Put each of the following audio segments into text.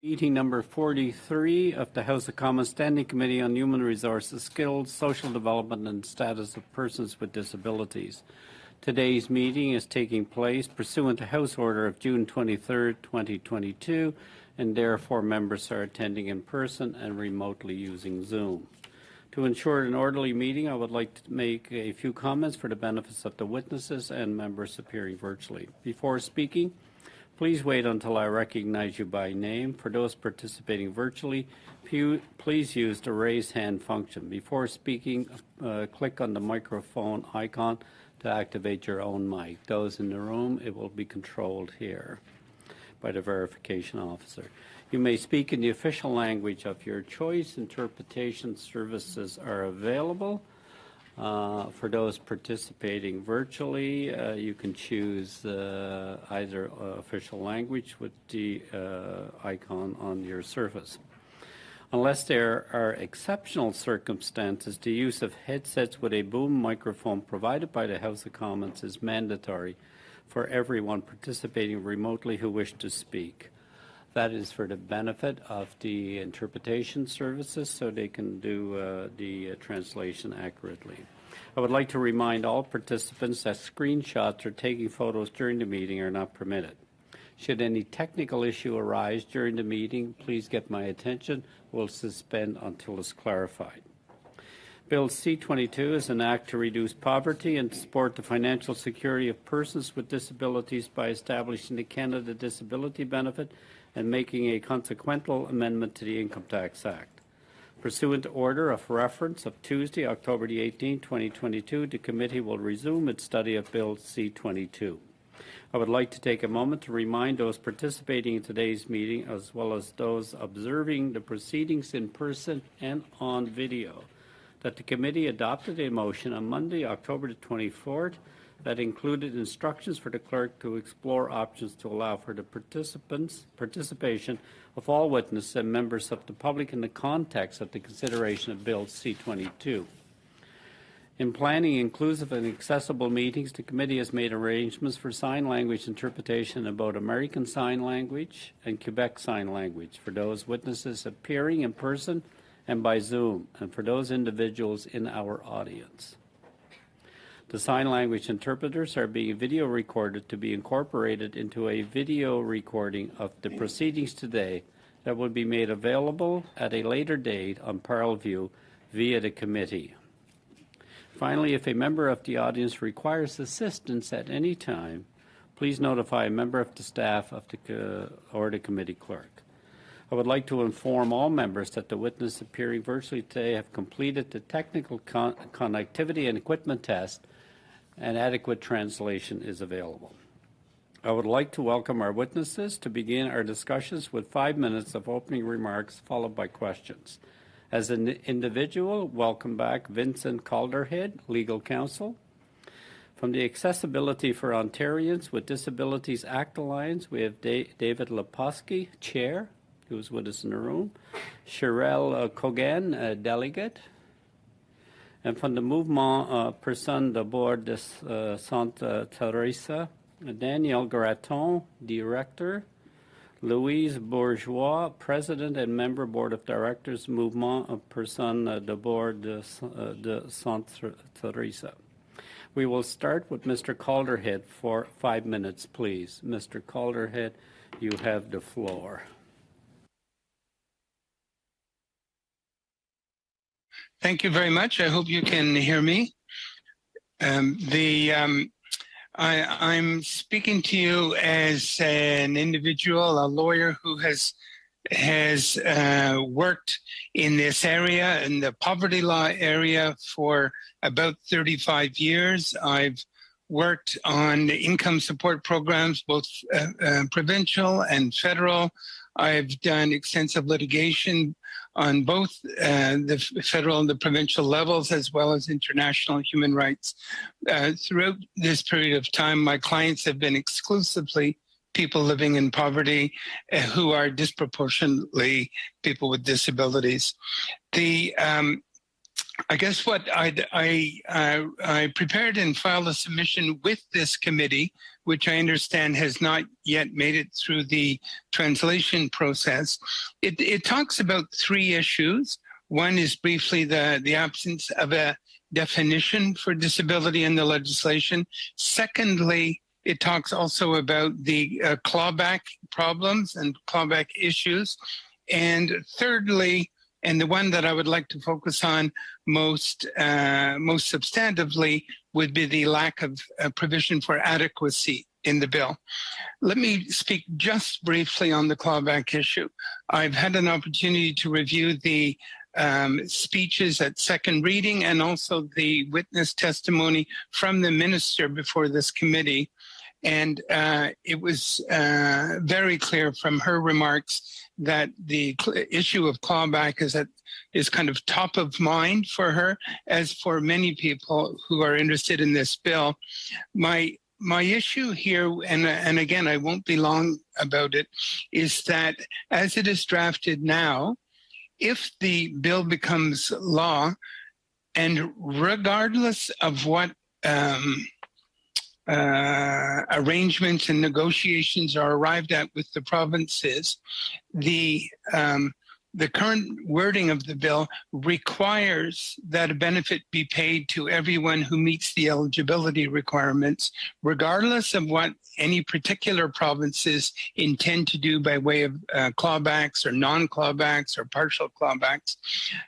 Meeting number 43 of the House of Commons Standing Committee on Human Resources, Skills, Social Development and Status of Persons with Disabilities. Today's meeting is taking place pursuant to House Order of June 23, 2022, and therefore members are attending in person and remotely using Zoom. To ensure an orderly meeting, I would like to make a few comments for the benefits of the witnesses and members appearing virtually. Before speaking, please wait until I recognize you by name. For those participating virtually, please use the raise hand function. Before speaking, click on the microphone icon to activate your own mic. Those in the room, it will be controlled here by the verification officer. You may speak in the official language of your choice. Interpretation services are available. For those participating virtually, you can choose either official language with the icon on your surface. Unless there are exceptional circumstances, the use of headsets with a boom microphone provided by the House of Commons is mandatory for everyone participating remotely who wish to speak. That is for the benefit of the interpretation services so they can do the translation accurately. I would like to remind all participants that screenshots or taking photos during the meeting are not permitted. Should any technical issue arise during the meeting, please get my attention. We'll suspend until it's clarified. Bill C-22 is an act to reduce poverty and support the financial security of persons with disabilities by establishing the Canada Disability Benefit and making a consequential amendment to the Income Tax Act. Pursuant to order of reference of Tuesday, October the 18th, 2022, the committee will resume its study of Bill C-22. I would like to take a moment to remind those participating in today's meeting, as well as those observing the proceedings in person and on video, that the committee adopted a motion on Monday, October the 24th, that included instructions for the clerk to explore options to allow for the participation of all witnesses and members of the public in the context of the consideration of Bill C-22. In planning inclusive and accessible meetings, the committee has made arrangements for sign language interpretation in both American Sign Language and Quebec Sign Language for those witnesses appearing in person and by Zoom, and for those individuals in our audience. The sign language interpreters are being video recorded to be incorporated into a video recording of the proceedings today that will be made available at a later date on Parleview via the committee. Finally, if a member of the audience requires assistance at any time, please notify a member of the staff of or the committee clerk. I would like to inform all members that the witnesses appearing virtually today have completed the technical connectivity and equipment test, and adequate translation is available. I would like to welcome our witnesses to begin our discussions with 5 minutes of opening remarks followed by questions. As an individual, welcome back Vincent Calderhead, Legal Counsel. From the Accessibility for Ontarians with Disabilities Act Alliance, we have David Leposki, Chair, who's with us in the room, Sherelle Kogan, Delegate, and from the Mouvement Personnes de Bord de Santa Teresa, Danielle Graton, Director, Louise Bourgeois, President and Member Board of Directors, Mouvement Personnes de Bord de Santa Teresa. We will start with Mr. Calderhead for 5 minutes, please. Mr. Calderhead, you have the floor. Thank you very much. I hope you can hear me. I'm speaking to you as an individual, a lawyer who has worked in this area, in the poverty law area, for about 35 years. I've worked on the income support programs, both provincial and federal. I've done extensive litigation on both the federal and the provincial levels, as well as international human rights. Throughout this period of time, my clients have been exclusively people living in poverty who are disproportionately people with disabilities. I guess what I prepared and filed a submission with this committee which I understand has not yet made it through the translation process. It talks about three issues. One is briefly the absence of a definition for disability in the legislation. Secondly, it talks also about the clawback problems and clawback issues. And thirdly, and the one that I would like to focus on most substantively would be the lack of provision for adequacy in the bill. Let me speak just briefly on the clawback issue. I've had an opportunity to review the speeches at second reading and also the witness testimony from the minister before this committee. And it was very clear from her remarks that the issue of clawback is kind of top of mind for her, as for many people who are interested in this bill. My issue here, and again, I won't be long about it, is that as it is drafted now, if the bill becomes law, and regardless of what arrangements and negotiations are arrived at with the provinces, the current wording of the bill requires that a benefit be paid to everyone who meets the eligibility requirements, regardless of what any particular provinces intend to do by way of clawbacks or non-clawbacks or partial clawbacks.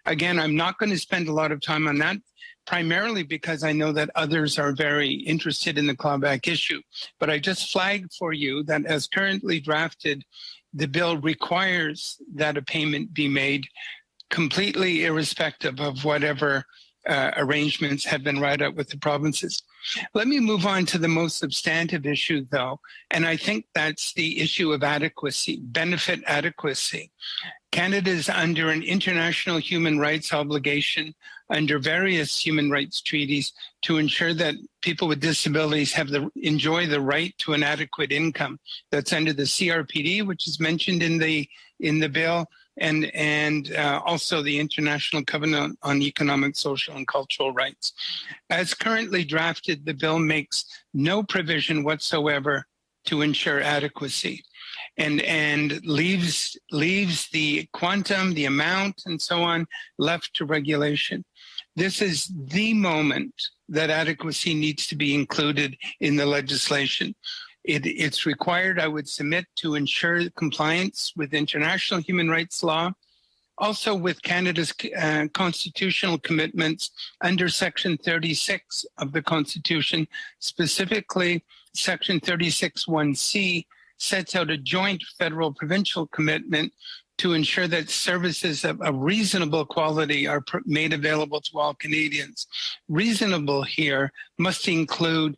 Again, I'm not going to spend a lot of time on that, primarily because I know that others are very interested in the clawback issue. But I just flagged for you that as currently drafted, the bill requires that a payment be made completely irrespective of whatever arrangements have been right out with the provinces. Let me move on to the most substantive issue, though, and I think that's the issue of adequacy, benefit adequacy. Canada is under an international human rights obligation under various human rights treaties to ensure that people with disabilities enjoy the right to an adequate income. That's under the CRPD, which is mentioned in the bill, and also the International Covenant on Economic, Social, and Cultural Rights. As currently drafted, the bill makes no provision whatsoever to ensure adequacy, and leaves the quantum, the amount, and so on left to regulation. This is the moment that adequacy needs to be included in the legislation. It's required, I would submit, to ensure compliance with international human rights law, also with Canada's constitutional commitments under Section 36 of the Constitution, specifically Section 36(1)(c) sets out a joint federal-provincial commitment to ensure that services of reasonable quality are made available to all Canadians. Reasonable here must include,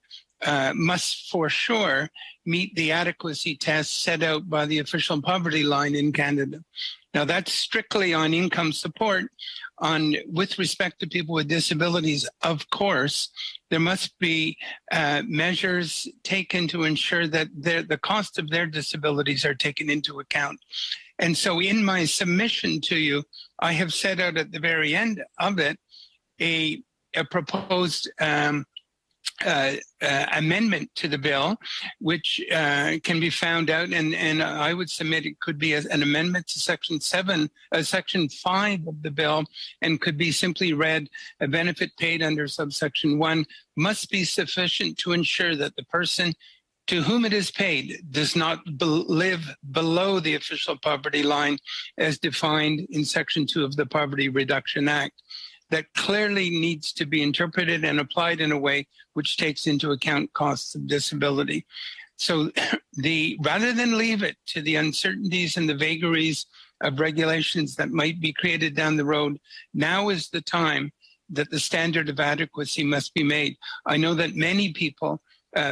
must for sure meet the adequacy tests set out by the official poverty line in Canada. Now, that's strictly on income support. With respect to people with disabilities, of course, there must be measures taken to ensure that the cost of their disabilities are taken into account. And so in my submission to you, I have set out at the very end of it a proposed amendment to the bill, which can be found out, and I would submit it could be an amendment to Section 5 of the bill, and could be simply read: a benefit paid under subsection 1 must be sufficient to ensure that the person to whom it is paid does not live below the official poverty line as defined in Section 2 of the Poverty Reduction Act. That clearly needs to be interpreted and applied in a way which takes into account costs of disability. So rather than leave it to the uncertainties and the vagaries of regulations that might be created down the road, now is the time that the standard of adequacy must be made. I know that many people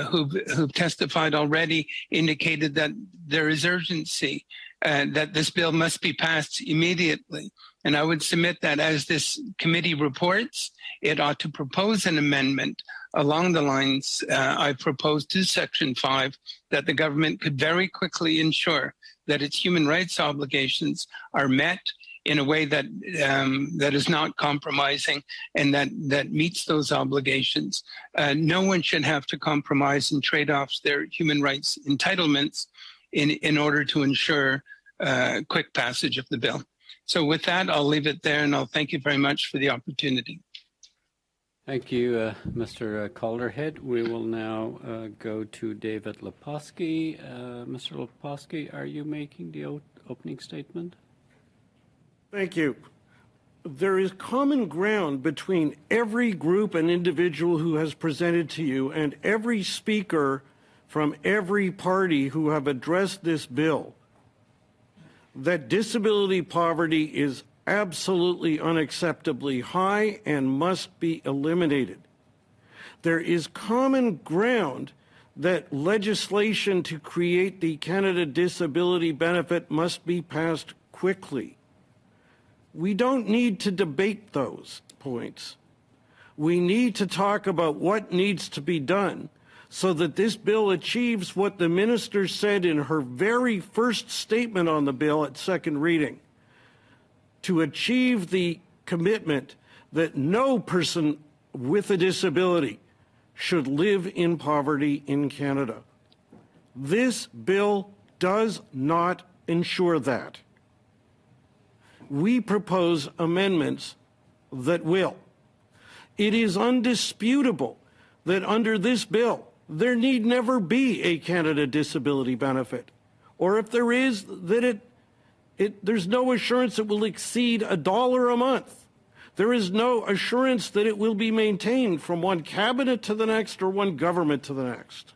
who've testified already indicated that there is urgency, that this bill must be passed immediately. And I would submit that as this committee reports, it ought to propose an amendment along the lines I proposed to Section 5, that the government could very quickly ensure that its human rights obligations are met in a way that that is not compromising and that meets those obligations. No one should have to compromise and trade off their human rights entitlements in order to ensure quick passage of the bill. So with that, I'll leave it there, and I'll thank you very much for the opportunity. Thank you, Mr. Calderhead. We will now go to David Leposki. Mr. Leposki, are you making the opening statement? Thank you. There is common ground between every group and individual who has presented to you and every speaker from every party who have addressed this bill that disability poverty is absolutely unacceptably high and must be eliminated. There is common ground that legislation to create the Canada Disability Benefit must be passed quickly. We don't need to debate those points. We need to talk about what needs to be done so that this bill achieves what the minister said in her very first statement on the bill at second reading, to achieve the commitment that no person with a disability should live in poverty in Canada. This bill does not ensure that. We propose amendments that will. It is undisputable that under this bill, there need never be a Canada Disability Benefit, or if there is, that there's no assurance it will exceed $1 a month. There is no assurance that it will be maintained from one cabinet to the next or one government to the next.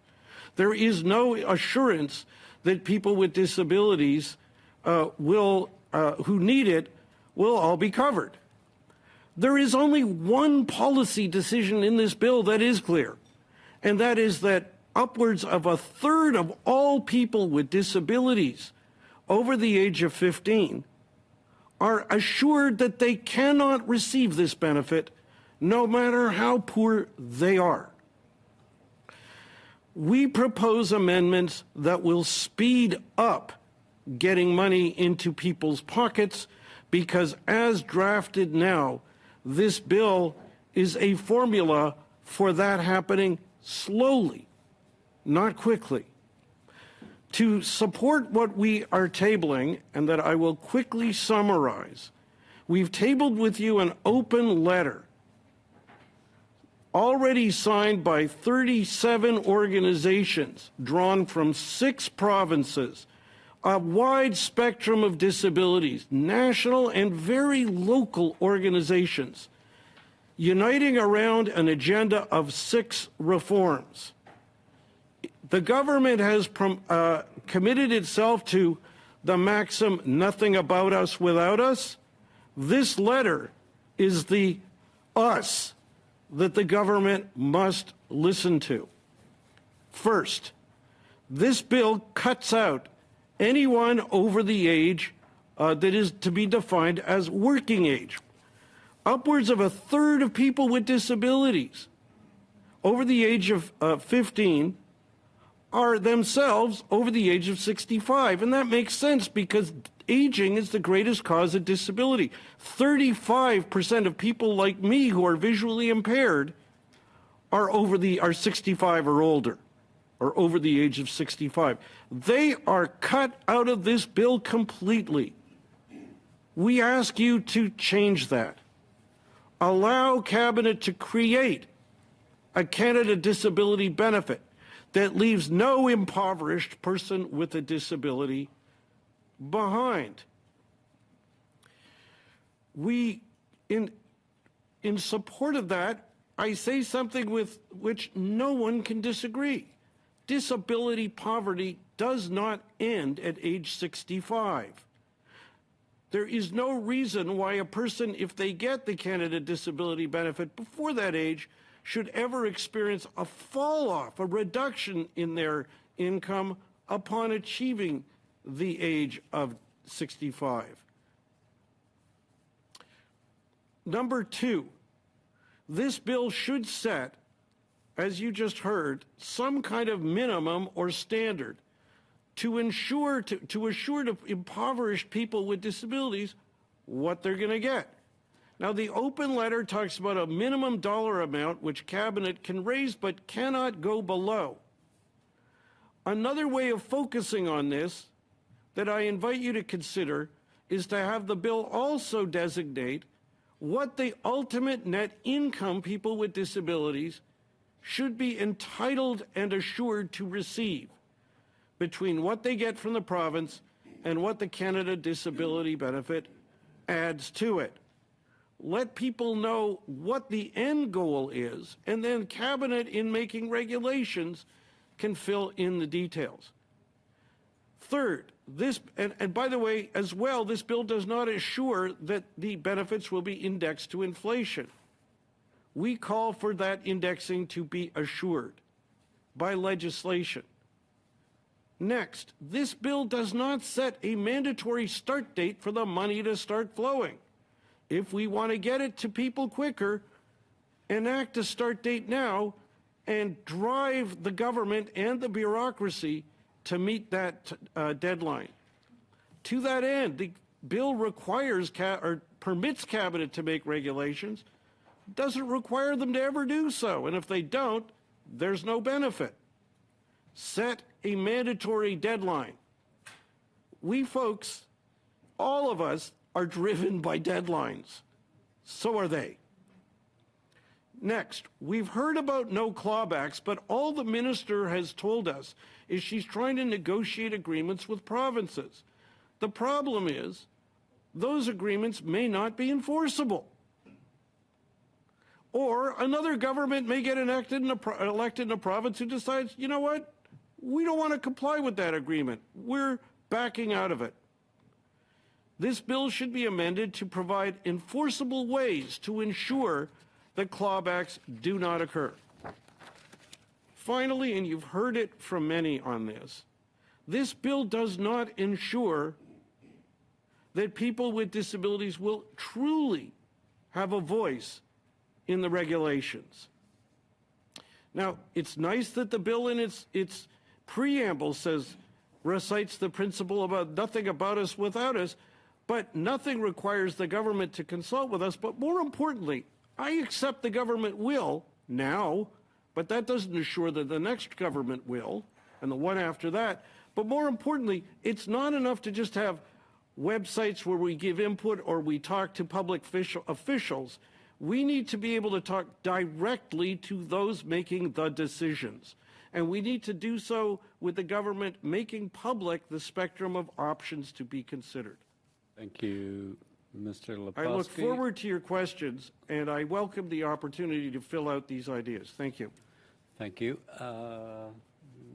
There is no assurance that people with disabilities who need it will all be covered. There is only one policy decision in this bill that is clear, and that is that upwards of a third of all people with disabilities over the age of 15 are assured that they cannot receive this benefit no matter how poor they are. We propose amendments that will speed up getting money into people's pockets because as drafted now, this bill is a formula for that happening slowly, not quickly. To support what we are tabling, and that I will quickly summarize, we've tabled with you an open letter already signed by 37 organizations drawn from 6 provinces, a wide spectrum of disabilities, national and very local organizations, uniting around an agenda of 6 reforms. The government has committed itself to the maxim, nothing about us without us. This letter is the us that the government must listen to. First, this bill cuts out anyone over the age that is to be defined as working age. Upwards of a third of people with disabilities over the age of 15 are themselves over the age of 65. And that makes sense because aging is the greatest cause of disability. 35% of people like me who are visually impaired are 65 or older, or over the age of 65. They are cut out of this bill completely. We ask you to change that. Allow Cabinet to create a Canada Disability Benefit that leaves no impoverished person with a disability behind. In support of that, I say something with which no one can disagree. Disability poverty does not end at age 65. There is no reason why a person, if they get the Canada Disability Benefit before that age, should ever experience a fall off, a reduction in their income upon achieving the age of 65. Number 2, this bill should set, as you just heard, some kind of minimum or standard to assure to impoverished people with disabilities what they're going to get. Now, the open letter talks about a minimum dollar amount which Cabinet can raise but cannot go below. Another way of focusing on this that I invite you to consider is to have the bill also designate what the ultimate net income people with disabilities should be entitled and assured to receive between what they get from the province and what the Canada Disability Benefit adds to it. Let people know what the end goal is, and then Cabinet, in making regulations, can fill in the details. Third, and by the way, as well, this bill does not assure that the benefits will be indexed to inflation. We call for that indexing to be assured by legislation. Next, this bill does not set a mandatory start date for the money to start flowing. If we want to get it to people quicker, enact a start date now and drive the government and the bureaucracy to meet that deadline. To that end, the bill requires or permits Cabinet to make regulations, doesn't require them to ever do so, and if they don't, there's no benefit. Set a mandatory deadline. We folks, all of us, are driven by deadlines. So are they. Next, we've heard about no clawbacks, but all the minister has told us is she's trying to negotiate agreements with provinces. The problem is those agreements may not be enforceable. Or another government may get elected in a province who decides, you know what, we don't want to comply with that agreement. We're backing out of it. This bill should be amended to provide enforceable ways to ensure that clawbacks do not occur. Finally, and you've heard it from many on this bill does not ensure that people with disabilities will truly have a voice in the regulations. Now, it's nice that the bill in its preamble recites the principle about nothing about us without us, but nothing requires the government to consult with us. But more importantly, I accept the government will now, but that doesn't assure that the next government will, and the one after that. But more importantly, it's not enough to just have websites where we give input or we talk to public officials. We need to be able to talk directly to those making the decisions. And we need to do so with the government making public the spectrum of options to be considered. Thank you, Mr. Lepofsky. I look forward to your questions, and I welcome the opportunity to fill out these ideas. Thank you. Thank you.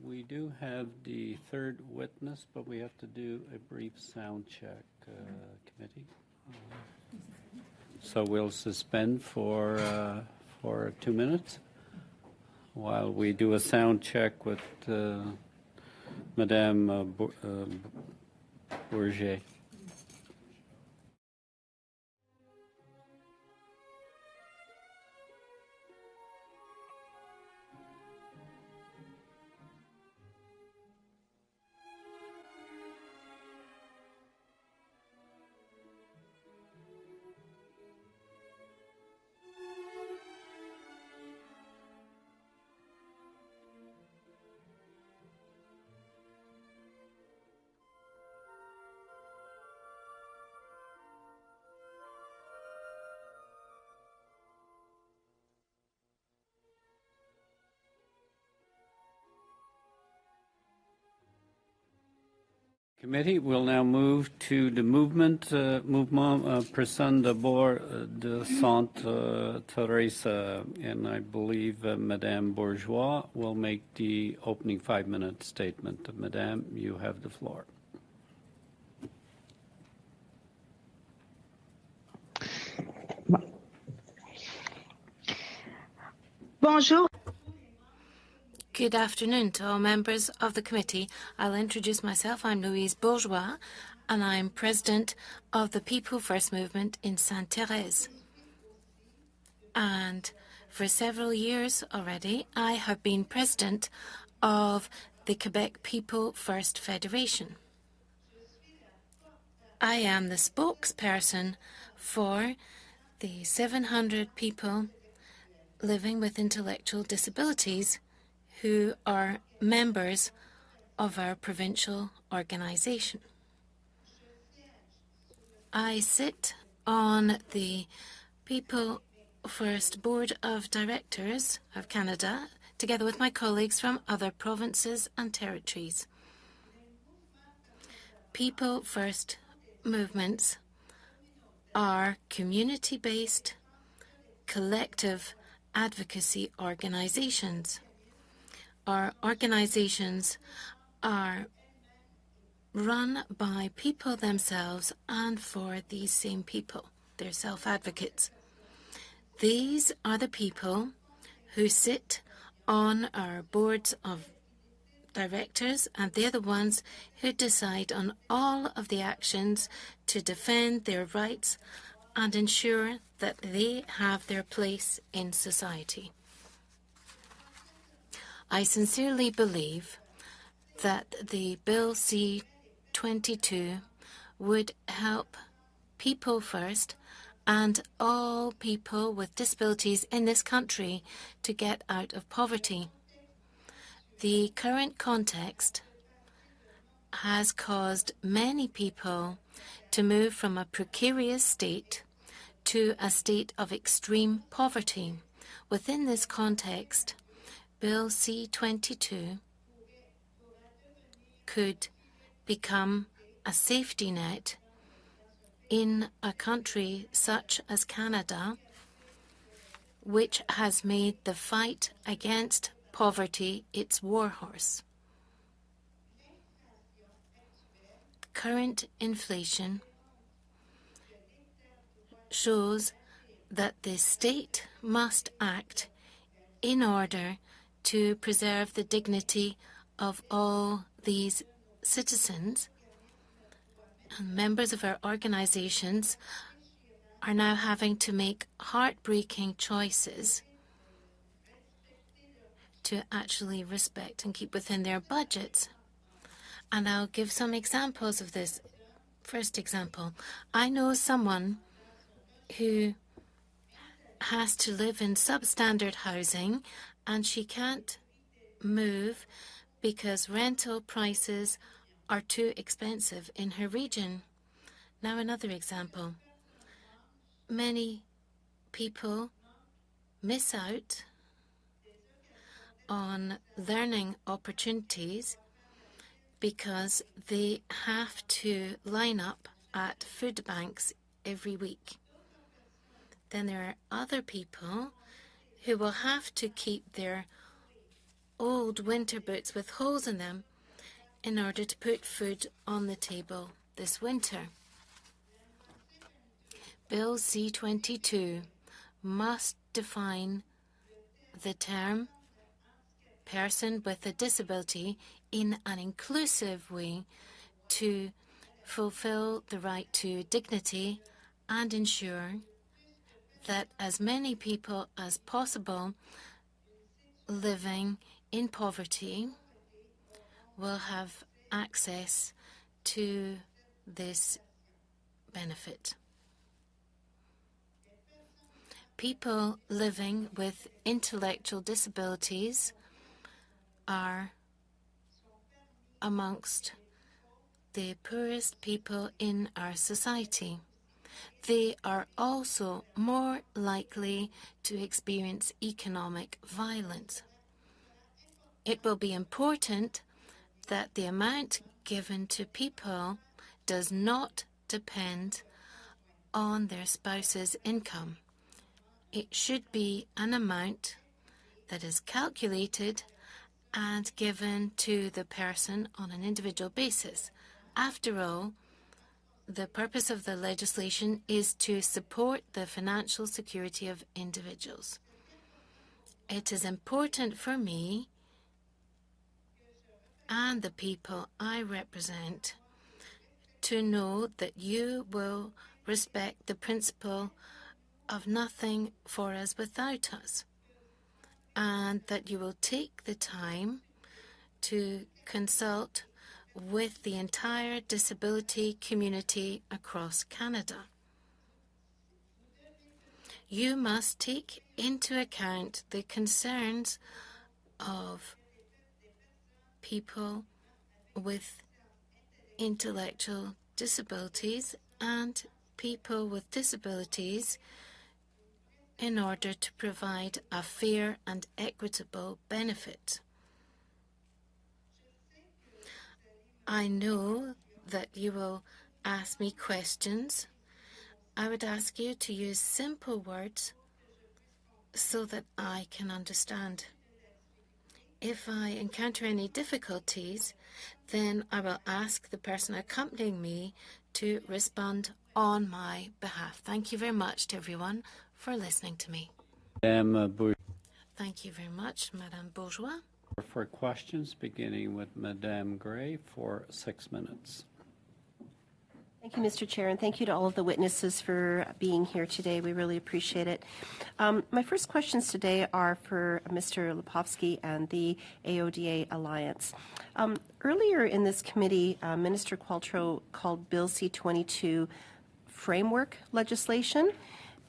We do have the third witness, but we have to do a brief sound check, committee. So we'll suspend for 2 minutes while we do a sound check with Madame Bourget. Committee will now move to the mouvement Personne de bord de Sainte Teresa, and I believe Madame Bourgeois will make the opening 5-minute statement. Madame, you have the floor. Bonjour. Good afternoon to all members of the committee. I'll introduce myself. I'm Louise Bourgeois, and I'm president of the People First movement in Sainte-Thérèse. And for several years already, I have been president of the Quebec People First Federation. I am the spokesperson for the 700 people living with intellectual disabilities who are members of our provincial organisation. I sit on the People First Board of Directors of Canada, together with my colleagues from other provinces and territories. People First movements are community-based, collective advocacy organizations. Our organizations are run by people themselves and for these same people. They're self-advocates. These are the people who sit on our boards of directors, and they're the ones who decide on all of the actions to defend their rights and ensure that they have their place in society. I sincerely believe that the Bill C-22 would help people first and all people with disabilities in this country to get out of poverty. The current context has caused many people to move from a precarious state to a state of extreme poverty. Within this context, Bill C-22 could become a safety net in a country such as Canada, which has made the fight against poverty its warhorse. Current inflation shows that the state must act in order to preserve the dignity of all these citizens. And members of our organizations are now having to make heartbreaking choices to actually respect and keep within their budgets. And I'll give some examples of this. First example, I know someone who has to live in substandard housing and she can't move because rental prices are too expensive in her region. Now another example. Many people miss out on learning opportunities because they have to line up at food banks every week. Then there are other people who will have to keep their old winter boots with holes in them in order to put food on the table this winter. Bill C-22 must define the term person with a disability in an inclusive way to fulfill the right to dignity and ensure that as many people as possible living in poverty will have access to this benefit. People living with intellectual disabilities are amongst the poorest people in our society. They are also more likely to experience economic violence. It will be important that the amount given to people does not depend on their spouse's income. It should be an amount that is calculated and given to the person on an individual basis. After all, the purpose of the legislation is to support the financial security of individuals. It is important for me and the people I represent to know that you will respect the principle of nothing for us without us, and that you will take the time to consult with the entire disability community across Canada. You must take into account the concerns of people with intellectual disabilities and people with disabilities in order to provide a fair and equitable benefit. I know that you will ask me questions. I would ask you to use simple words so that I can understand. If I encounter any difficulties, then I will ask the person accompanying me to respond on my behalf. Thank you very much to everyone for listening to me. Thank you very much, Madame Bourgeois. For questions, beginning with Madame Gray for 6 minutes. Thank you, Mr. Chair, and thank you to all of the witnesses for being here today. We really appreciate it. My first questions today are for Mr. Lepofsky and the AODA Alliance. Earlier in this committee, Minister Qualtrough called Bill C-22 framework legislation.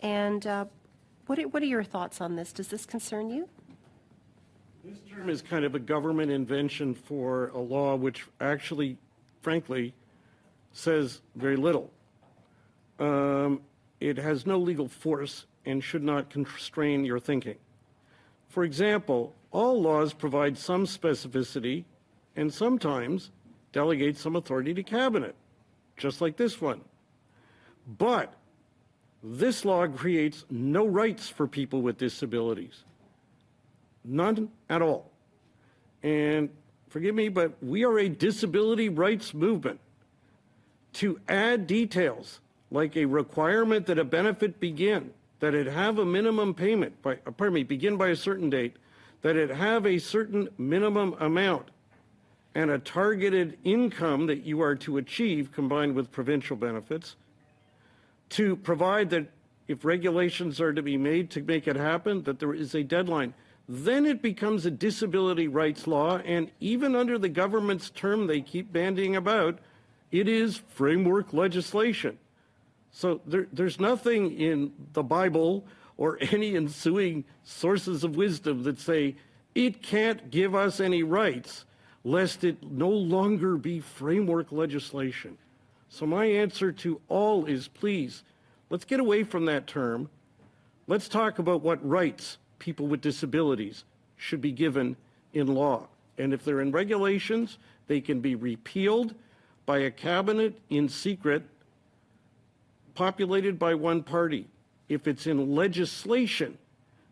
And what are your thoughts on this? Does this concern you? This term is kind of a government invention for a law which actually, frankly, says very little. It has no legal force and should not constrain your thinking. For example, all laws provide some specificity and sometimes delegate some authority to cabinet, just like this one. But this law creates no rights for people with disabilities. None at all. And forgive me, but we are a disability rights movement. To add details like a requirement that a benefit begin, that it have a minimum payment, begin by a certain date, that it have a certain minimum amount, and a targeted income that you are to achieve combined with provincial benefits, to provide that if regulations are to be made to make it happen, that there is a deadline. Then it becomes a disability rights law, and even under the government's term they keep bandying about, it is framework legislation. So there's nothing in the Bible or any ensuing sources of wisdom that say it can't give us any rights lest it no longer be framework legislation. So my answer to all is, please, let's get away from that term. Let's talk about what rights people with disabilities should be given in law. And if they're in regulations, they can be repealed by a cabinet in secret, populated by one party. If it's in legislation,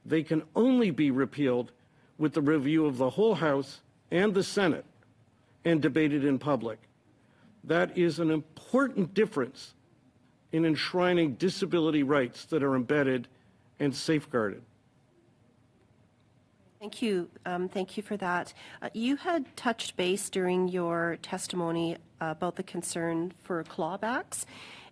they can only be repealed with the review of the whole House and the Senate and debated in public. That is an important difference in enshrining disability rights that are embedded and safeguarded. Thank you. Thank you for that. You had touched base during your testimony about the concern for clawbacks.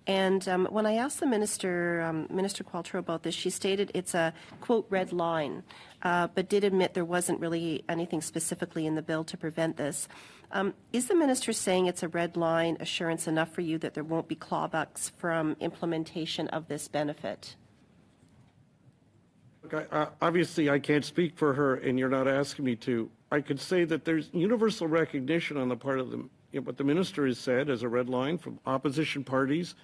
And when I asked the Minister, Minister Qualtrough, about this, she stated it's a, quote, red line, but did admit there wasn't really anything specifically in the bill to prevent this. Is the Minister saying it's a red line assurance enough for you that there won't be clawbacks from implementation of this benefit? Obviously, I can't speak for her, and you're not asking me to. I could say that there's universal recognition on the part of what the minister has said as a red line from opposition parties,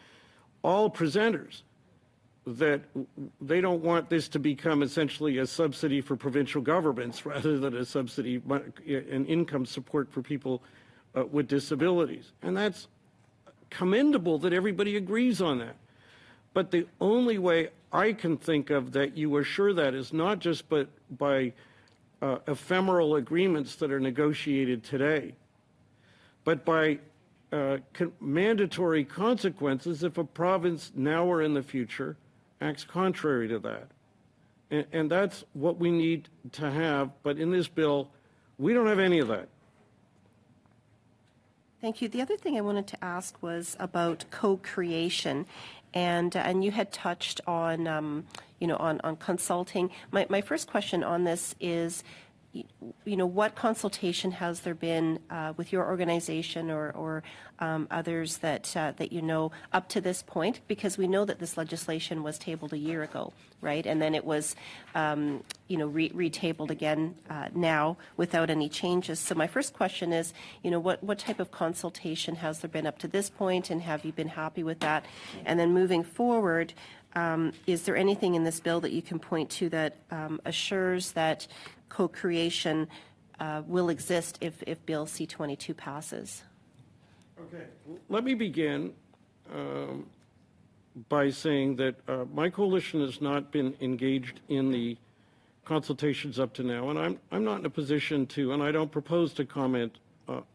all presenters, that they don't want this to become essentially a subsidy for provincial governments rather than a subsidy and income support for people with disabilities. And that's commendable that everybody agrees on that. But the only way I can think of that you assure that is not just by ephemeral agreements that are negotiated today, but by mandatory consequences if a province now or in the future acts contrary to that. And that's what we need to have. But in this bill, we don't have any of that. Thank you. The other thing I wanted to ask was about co-creation. And you had touched on, on consulting. My first question on this is, what consultation has there been with your organization or others that up to this point? Because we know that this legislation was tabled a year ago, right? And then it was, retabled again now without any changes. So my first question is, what type of consultation has there been up to this point, and have you been happy with that? And then moving forward, is there anything in this bill that you can point to that assures that co-creation will exist if Bill C-22 passes? Okay, let me begin by saying that my coalition has not been engaged in the consultations up to now, and I'm not in a position to, and I don't propose to comment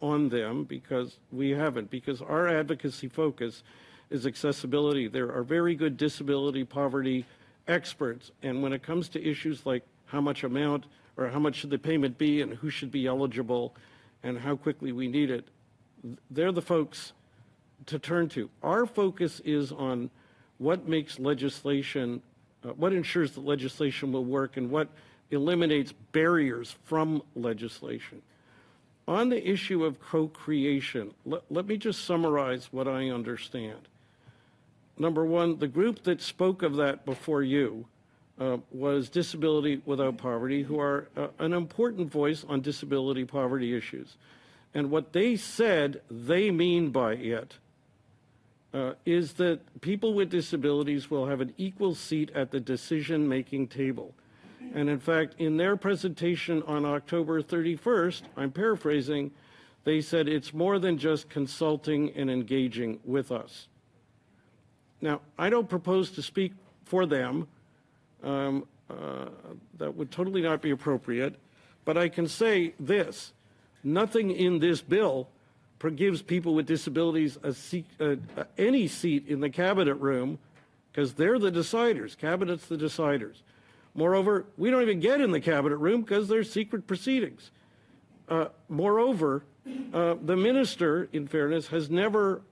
on them because we haven't, because our advocacy focus is accessibility. There are very good disability poverty experts, and when it comes to issues like how much amount or how much should the payment be and who should be eligible and how quickly we need it, they're the folks to turn to. Our focus is on what makes legislation, what ensures that legislation will work and what eliminates barriers from legislation. On the issue of co-creation, let me just summarize what I understand. Number one, the group that spoke of that before you was Disability Without Poverty, who are an important voice on disability poverty issues. And what they said they mean by it is that people with disabilities will have an equal seat at the decision-making table. And in fact, in their presentation on October 31st, I'm paraphrasing, they said it's more than just consulting and engaging with us. Now, I don't propose to speak for them. That would totally not be appropriate. But I can say this, nothing in this bill gives people with disabilities any seat in the cabinet room, because they're the deciders. Cabinet's the deciders. Moreover, we don't even get in the cabinet room because there's secret proceedings. Moreover, the minister, in fairness, has never,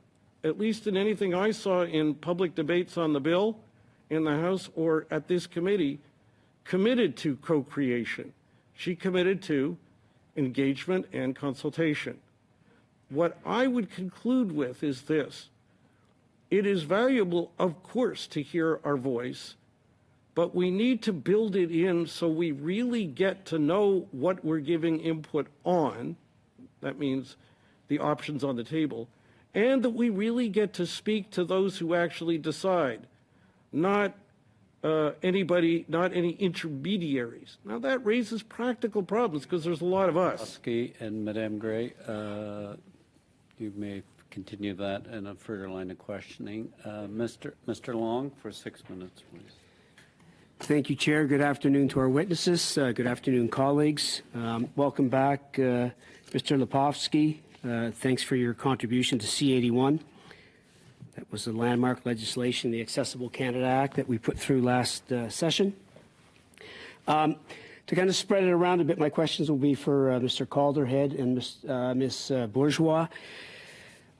at least in anything I saw in public debates on the bill in the House or at this committee, committed to co-creation. She committed to engagement and consultation. What I would conclude with is this. It is valuable, of course, to hear our voice, but we need to build it in so we really get to know what we're giving input on. That means the options on the table, and that we really get to speak to those who actually decide, not anybody, not any intermediaries. Now that raises practical problems because there's a lot of us. Oski and Madame Gray, you may continue that in a further line of questioning. Mr. Long, for 6 minutes, please. Thank you, Chair. Good afternoon to our witnesses. Good afternoon, colleagues. Welcome back, Mr. Lepofsky. Thanks for your contribution to C-81. That was the landmark legislation, the Accessible Canada Act, that we put through last session. To kind of spread it around a bit, my questions will be for Mr. Calderhead and Ms. Bourgeois.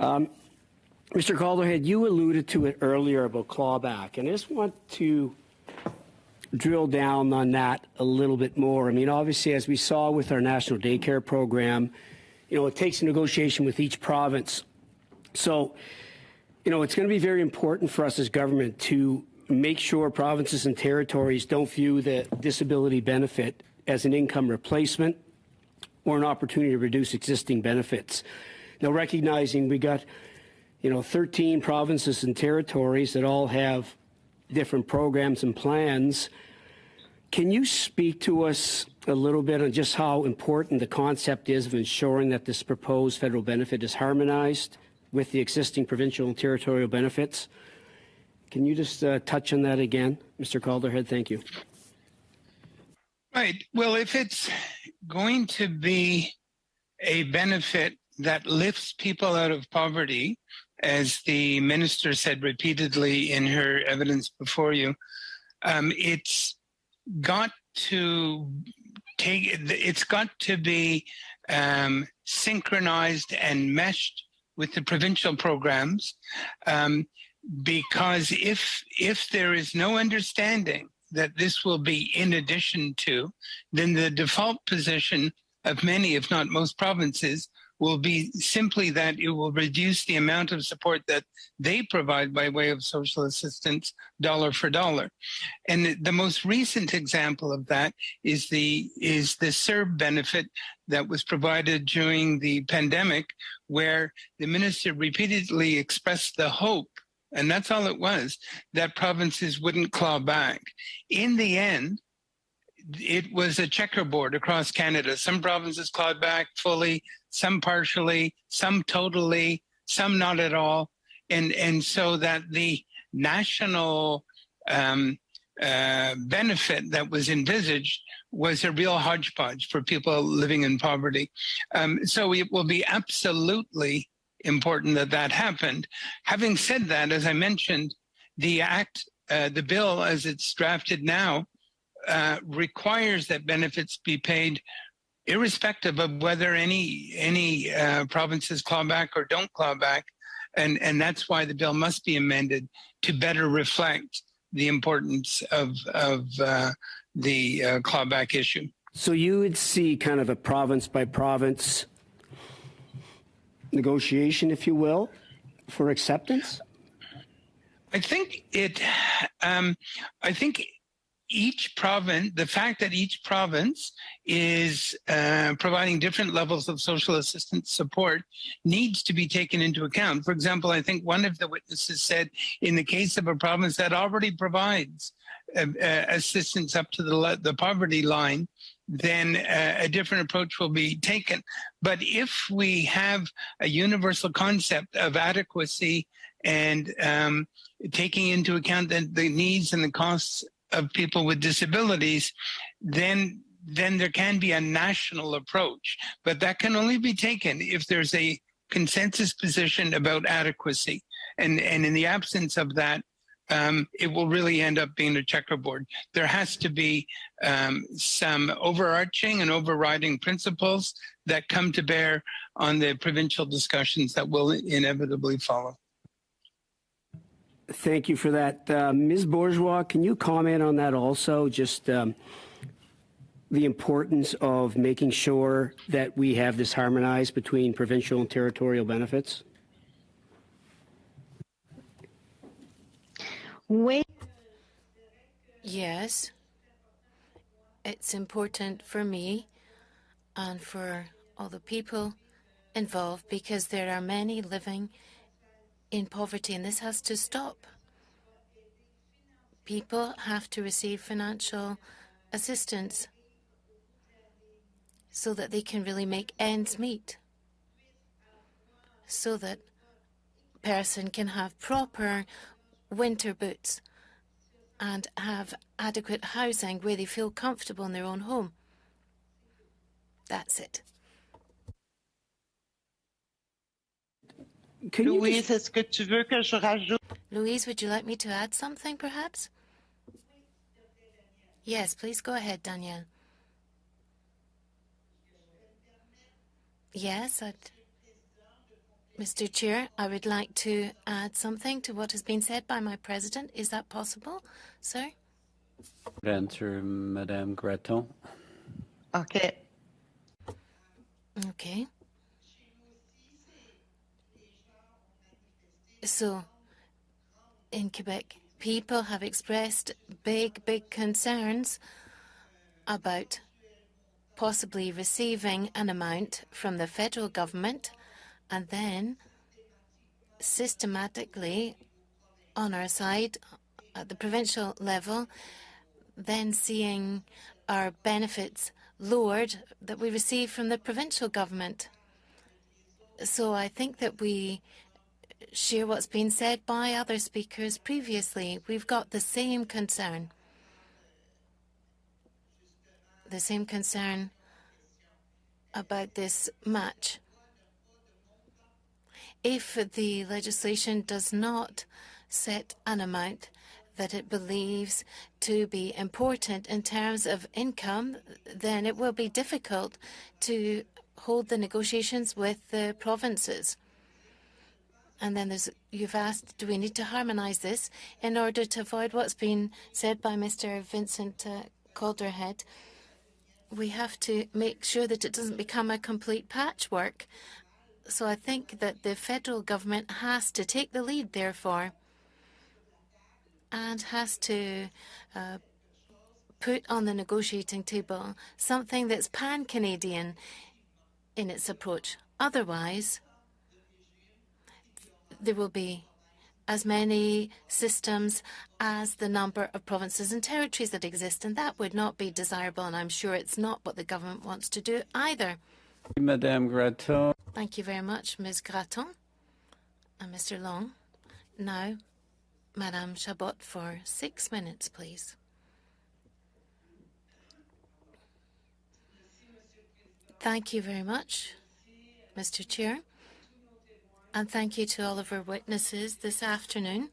Mr. Calderhead, you alluded to it earlier about clawback, and I just want to drill down on that a little bit more. I mean, obviously, as we saw with our national daycare program, it takes a negotiation with each province. So, it's going to be very important for us as government to make sure provinces and territories don't view the disability benefit as an income replacement or an opportunity to reduce existing benefits. Now, recognizing we got, 13 provinces and territories that all have different programs and plans, can you speak to us a little bit on just how important the concept is of ensuring that this proposed federal benefit is harmonized with the existing provincial and territorial benefits? Can you just touch on that again, Mr. Calderhead? Thank you. Right. Well, if it's going to be a benefit that lifts people out of poverty, as the minister said repeatedly in her evidence before you, it's got to be synchronized and meshed with the provincial programs, because if there is no understanding that this will be in addition to, then the default position of many, if not most provinces, will be simply that it will reduce the amount of support that they provide by way of social assistance dollar for dollar. And the most recent example of that is the CERB benefit that was provided during the pandemic, where the minister repeatedly expressed the hope, and that's all it was, that provinces wouldn't claw back. In the end, it was a checkerboard across Canada. Some provinces clawed back fully, some partially, some totally, some not at all. And so that the national benefit that was envisaged was a real hodgepodge for people living in poverty. So it will be absolutely important that that happened. Having said that, as I mentioned, the bill as it's drafted now, requires that benefits be paid irrespective of whether any provinces claw back or don't claw back. And that's why the bill must be amended to better reflect the importance of the clawback issue. So you would see kind of a province by province negotiation, if you will, for acceptance? I think each province, the fact that each province is providing different levels of social assistance support needs to be taken into account. For example, I think one of the witnesses said in the case of a province that already provides assistance up to the poverty line, then a different approach will be taken. But if we have a universal concept of adequacy and taking into account the needs and the costs of people with disabilities, then there can be a national approach. But that can only be taken if there's a consensus position about adequacy. And in the absence of that, it will really end up being a checkerboard. There has to be some overarching and overriding principles that come to bear on the provincial discussions that will inevitably follow. Thank you for that. Ms. Bourgeois, can you comment on that also? Just the importance of making sure that we have this harmonized between provincial and territorial benefits? Yes, it's important for me and for all the people involved because there are many living in poverty, and this has to stop. People have to receive financial assistance so that they can really make ends meet, so that a person can have proper winter boots and have adequate housing where they feel comfortable in their own home. That's it. Louise, est-ce que tu veux que je rajoute? Louise, would you like me to add something, perhaps? Yes, please go ahead, Danielle. Yes, Mr. Chair, I would like to add something to what has been said by my president. Is that possible, sir? Answer, Madame Gratton. Okay. Okay. So, in Quebec, people have expressed big concerns about possibly receiving an amount from the federal government and then systematically on our side at the provincial level, then seeing our benefits lowered that we receive from the provincial government. So I think that we share what's been said by other speakers previously. We've got the same concern. The same concern about this match. If the legislation does not set an amount that it believes to be important in terms of income, then it will be difficult to hold the negotiations with the provinces. And then you've asked, do we need to harmonise this in order to avoid what's been said by Mr. Vincent Calderhead? We have to make sure that it doesn't become a complete patchwork. So I think that the federal government has to take the lead, therefore, and has to put on the negotiating table something that's pan-Canadian in its approach. Otherwise, there will be as many systems as the number of provinces and territories that exist, and that would not be desirable, and I'm sure it's not what the government wants to do either. Madame Graton. Thank you very much, Ms. Graton and Mr. Long. Now, Madame Chabot for 6 minutes, please. Thank you very much, Mr. Chair, and thank you to all of our witnesses this afternoon.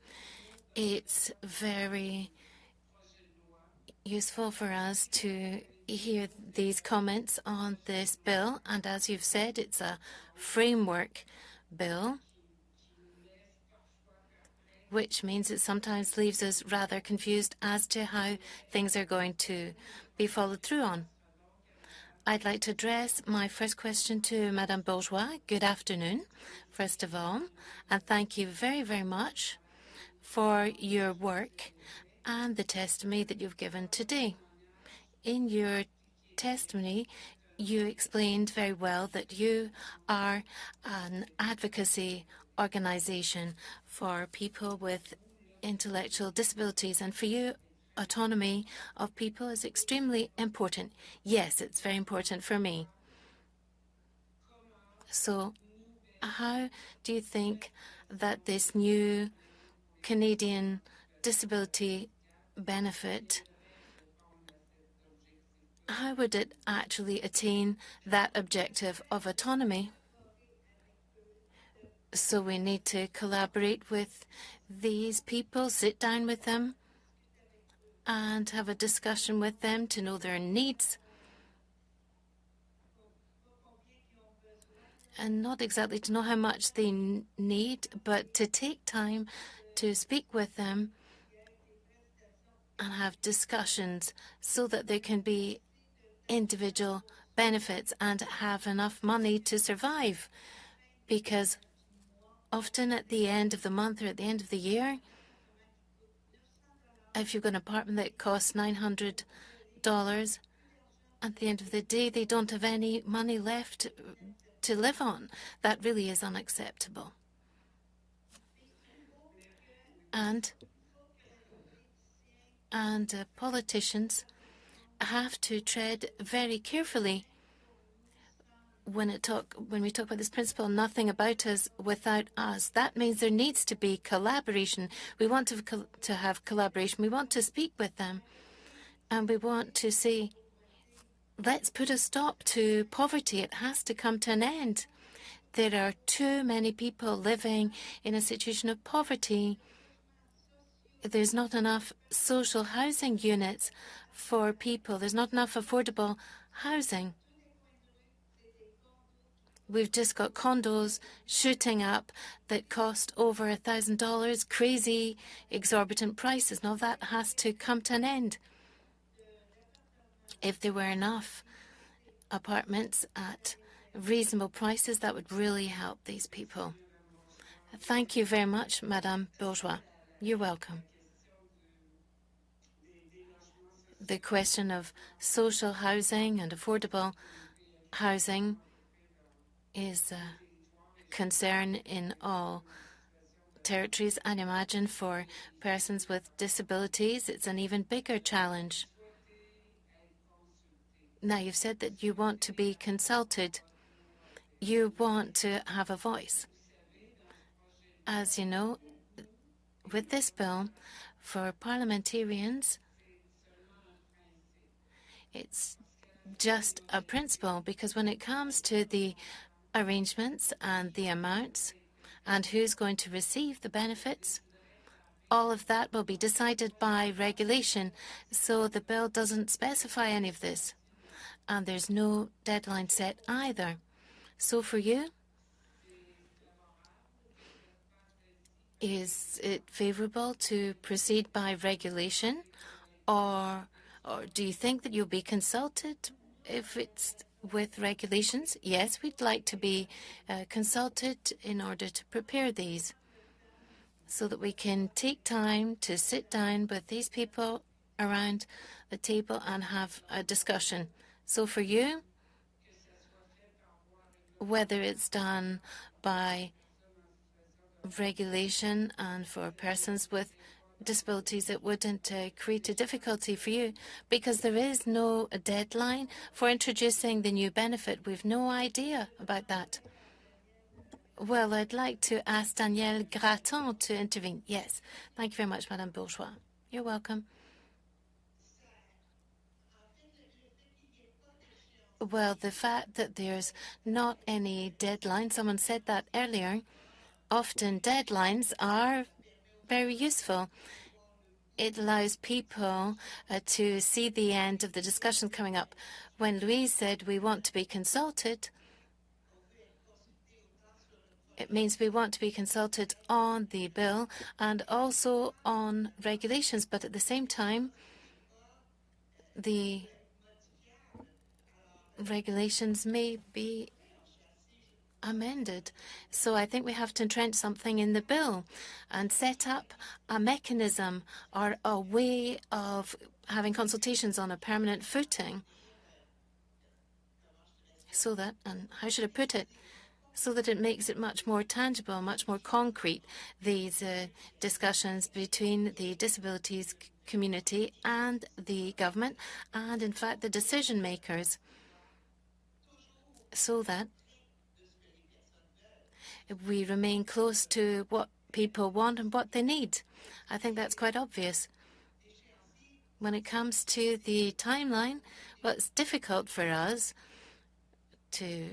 It's very useful for us to hear these comments on this bill, and as you've said, it's a framework bill, which means it sometimes leaves us rather confused as to how things are going to be followed through on. I'd like to address my first question to Madame Bourgeois. Good afternoon, first of all, and thank you very, very much for your work and the testimony that you've given today. In your testimony, you explained very well that you are an advocacy organization for people with intellectual disabilities, and for you, autonomy of people is extremely important. Yes, it's very important for me. So how do you think that this new Canadian disability benefit, how would it actually attain that objective of autonomy? So we need to collaborate with these people, sit down with them, and have a discussion with them to know their needs. And not exactly to know how much they need, but to take time to speak with them and have discussions so that there can be individual benefits and have enough money to survive. Because often at the end of the month or at the end of the year, if you've got an apartment that costs $900, at the end of the day, they don't have any money left to live on. That really is unacceptable. And politicians have to tread very carefully when we talk about this principle, nothing about us without us. That means there needs to be collaboration. We want to have collaboration. We want to speak with them. And we want to say, let's put a stop to poverty. It has to come to an end. There are too many people living in a situation of poverty. There's not enough social housing units for people. There's not enough affordable housing. We've just got condos shooting up that cost over $1,000, crazy, exorbitant prices. Now that has to come to an end. If there were enough apartments at reasonable prices, that would really help these people. Thank you very much, Madame Bourgeois. You're welcome. The question of social housing and affordable housing is a concern in all territories, and imagine for persons with disabilities, it's an even bigger challenge. Now, you've said that you want to be consulted. You want to have a voice. As you know, with this bill, for parliamentarians, it's just a principle, because when it comes to the arrangements and the amounts and who's going to receive the benefits, all of that will be decided by regulation. So the bill doesn't specify any of this. And there's no deadline set either. So for you, Is it favorable to proceed by regulation, or do you think that you'll be consulted if it's with regulations? Yes, we'd like to be consulted in order to prepare these so that we can take time to sit down with these people around the table and have a discussion. So for you, whether it's done by regulation and for persons with disabilities, it wouldn't create a difficulty for you because there is no deadline for introducing the new benefit. We've no idea about that. Well, I'd like to ask Danielle Gratton to intervene. Yes. Thank you very much, Madame Bourgeois. You're welcome. Well, the fact that there's not any deadline, someone said that earlier, often deadlines are very useful. It allows people to see the end of the discussion coming up. When Louise said we want to be consulted, it means we want to be consulted on the bill and also on regulations, but at the same time, the regulations may be amended. So I think we have to entrench something in the bill and set up a mechanism or a way of having consultations on a permanent footing so that, and how should I put it, so that it makes it much more tangible, much more concrete, these discussions between the disabilities community and the government and, in fact, the decision makers, so that we remain close to what people want and what they need. I think that's quite obvious. When it comes to the timeline, well, it's difficult for us to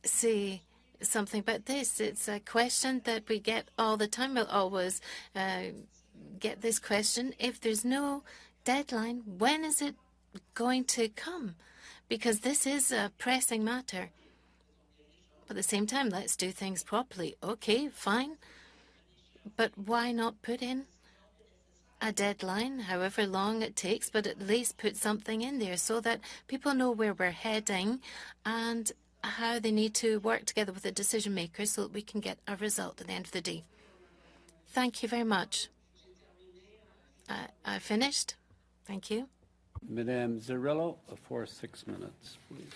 say something about this. It's a question that we get all the time. We'll always get this question. If there's no deadline, when is it going to come? Because this is a pressing matter. But at the same time, let's do things properly. Okay, fine. But why not put in a deadline, however long it takes, but at least put something in there so that people know where we're heading and how they need to work together with the decision makers so that we can get a result at the end of the day. Thank you very much. I finished. Thank you. Madame Zarrillo, for 6 minutes, please.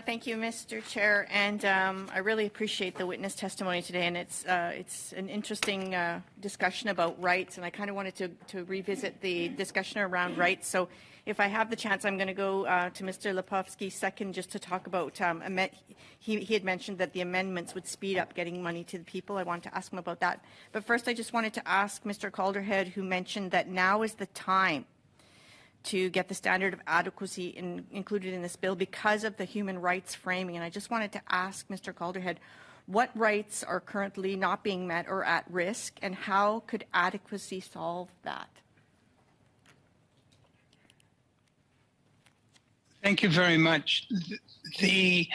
Thank you, Mr. Chair, and I really appreciate the witness testimony today, and it's an interesting discussion about rights, and I kind of wanted to revisit the discussion around rights. So if I have the chance, I'm going to go to Mr. Lepofsky second just to talk about, he had mentioned that the amendments would speed up getting money to the people. I want to ask him about that. But first, I just wanted to ask Mr. Calderhead, who mentioned that now is the time to get the standard of adequacy included in this bill because of the human rights framing. And I just wanted to ask Mr. Calderhead, what rights are currently not being met or at risk, and how could adequacy solve that? Thank you very much. The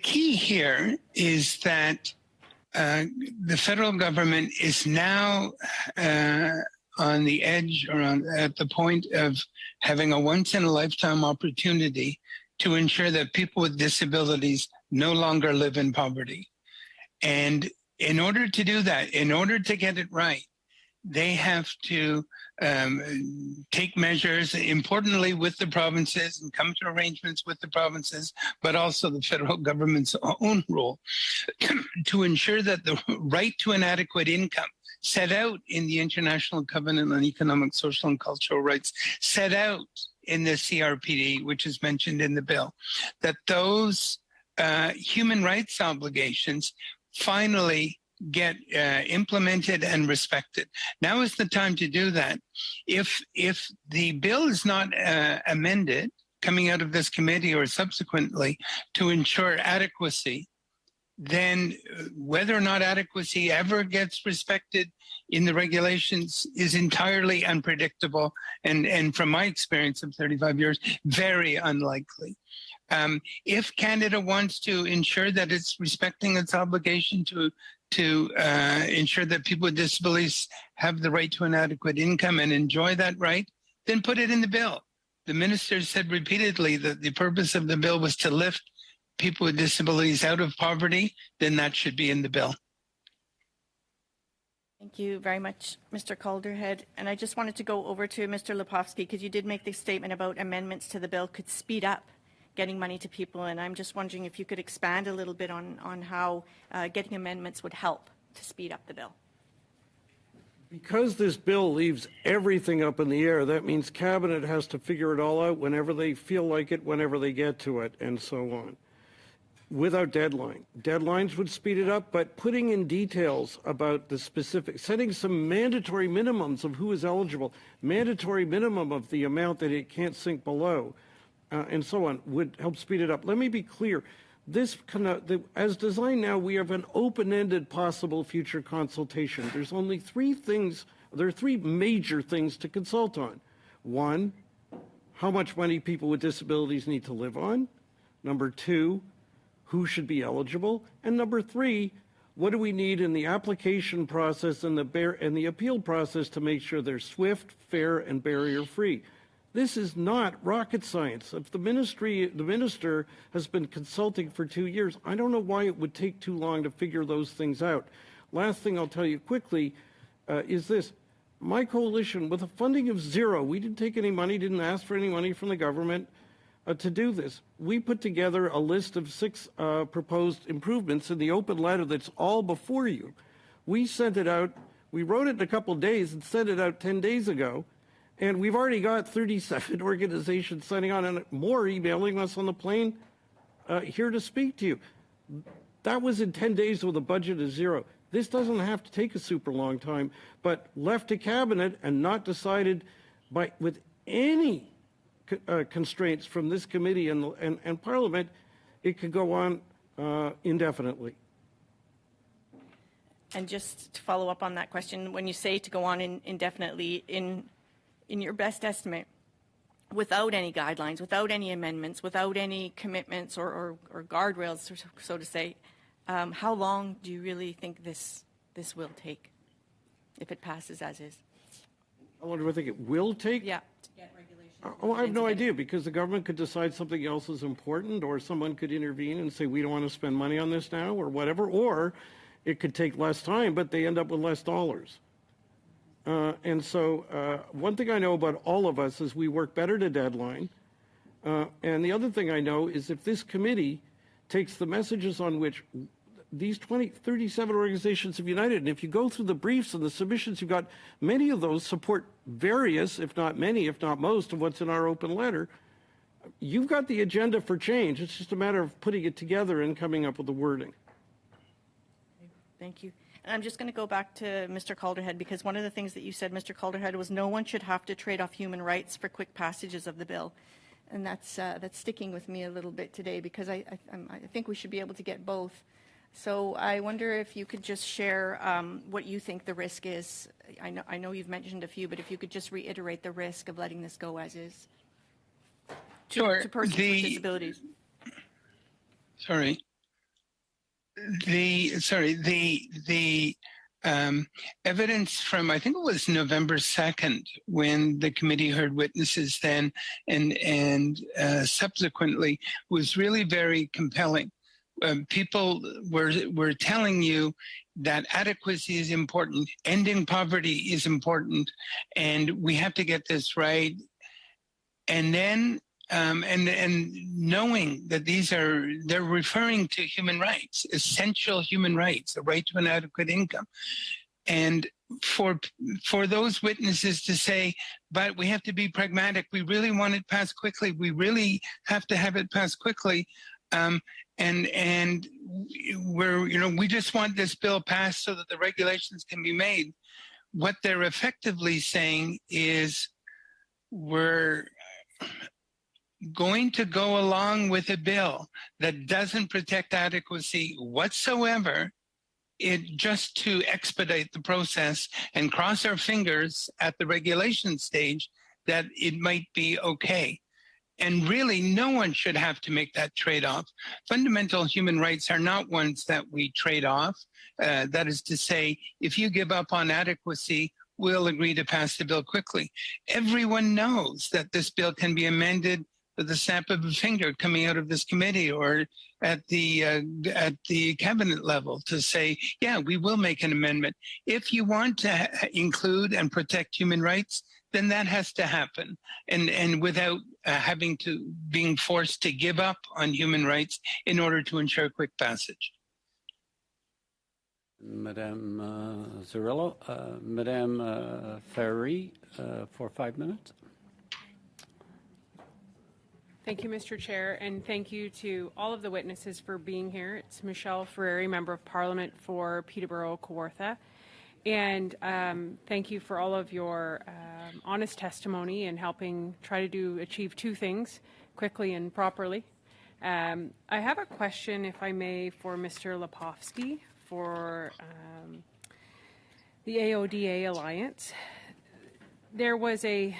key here is that the federal government is now on the edge or at the point of having a once-in-a-lifetime opportunity to ensure that people with disabilities no longer live in poverty. And in order to do that, in order to get it right, they have to take measures, importantly with the provinces, and come to arrangements with the provinces, but also the federal government's own role to ensure that the right to an adequate income set out in the International Covenant on Economic, Social, and Cultural Rights, set out in the CRPD, which is mentioned in the bill, that those human rights obligations finally get implemented and respected. Now is the time to do that. If the bill is not amended, coming out of this committee or subsequently, to ensure adequacy, then whether or not adequacy ever gets respected in the regulations is entirely unpredictable, and from my experience of 35 years, very unlikely. If Canada wants to ensure that it's respecting its obligation to ensure that people with disabilities have the right to an adequate income and enjoy that right, then put it in the bill. The minister said repeatedly that the purpose of the bill was to lift people with disabilities out of poverty. Then that should be in the bill. Thank you very much, Mr. Calderhead. And I just wanted to go over to Mr. Lepofsky, because you did make the statement about amendments to the bill could speed up getting money to people. And I'm just wondering if you could expand a little bit on how getting amendments would help to speed up the bill. Because this bill leaves everything up in the air, that means Cabinet has to figure it all out whenever they feel like it, whenever they get to it, and so on, without deadline. Deadlines would speed it up, but putting in details about the specific, setting some mandatory minimums of who is eligible, mandatory minimum of the amount that it can't sink below, and so on, would help speed it up. Let me be clear. This, as designed now, we have an open-ended possible future consultation. There's only three things, there are three major things to consult on. One, how much money people with disabilities need to live on. Number two, who should be eligible. And number three, what do we need in the application process and the appeal process to make sure they're swift, fair, and barrier-free. This is not rocket science. If the minister has been consulting for 2 years, I don't know why it would take too long to figure those things out. Last thing I'll tell you quickly is this. My coalition, with a funding of zero, we didn't take any money, didn't ask for any money from the government to do this. We put together a list of 6 proposed improvements in the open letter that's all before you. We sent it out. We wrote it in a couple of days and sent it out 10 days ago. And we've already got 37 organizations signing on and more emailing us on the plane here to speak to you. That was in 10 days with a budget of zero. This doesn't have to take a super long time, but left to Cabinet and not decided with any constraints from this committee and Parliament, it could go on indefinitely. And just to follow up on that question, when you say to go on indefinitely, in your best estimate, without any guidelines, without any amendments, without any commitments or guardrails, so to say, how long do you really think this will take if it passes as is? How long do I think it will take? Yeah. To get regulations. Oh, I have no idea, because the government could decide something else is important, or someone could intervene and say, we don't want to spend money on this now, or whatever, or it could take less time, but they end up with less dollars. And so one thing I know about all of us is we work better to deadline. And the other thing I know is if this committee takes the messages on which these 37 organizations have united, and if you go through the briefs and the submissions, you've got many of those support various, if not many, if not most, of what's in our open letter. You've got the agenda for change. It's just a matter of putting it together and coming up with the wording. Thank you. And I'm just going to go back to Mr. Calderhead, because one of the things that you said, Mr. Calderhead, was no one should have to trade off human rights for quick passages of the bill. And that's sticking with me a little bit today, because I think we should be able to get both. So I wonder if you could just share what you think the risk is. I know you've mentioned a few, but if you could just reiterate the risk of letting this go as is. Sure. To persons with disabilities. The evidence from, I think it was November 2nd, when the committee heard witnesses then and subsequently, was really very compelling. People were telling you that adequacy is important, ending poverty is important, and we have to get this right. And then and knowing that they're referring to human rights, essential human rights, the right to an adequate income. And for those witnesses to say, but we have to be pragmatic. We really want it passed quickly. We really have to have it passed quickly. And we just want this bill passed so that the regulations can be made. What they're effectively saying is we're going to go along with a bill that doesn't protect adequacy whatsoever, just to expedite the process and cross our fingers at the regulation stage that it might be okay. And really, no one should have to make that trade-off. Fundamental human rights are not ones that we trade off. That is to say, if you give up on adequacy, we'll agree to pass the bill quickly. Everyone knows that this bill can be amended with the snap of a finger coming out of this committee or at the cabinet level to say, yeah, we will make an amendment. If you want to include and protect human rights, then that has to happen, and without being forced to give up on human rights in order to ensure quick passage. Madame Zarrillo, Madame Ferry, for 5 minutes. Thank you, Mr. Chair, and thank you to all of the witnesses for being here. It's Michelle Ferreri, Member of Parliament for Peterborough-Kawartha. And thank you for all of your honest testimony and helping try to achieve two things quickly and properly. I have a question, if I may, for Mr. Lepofsky for the AODA Alliance. There was a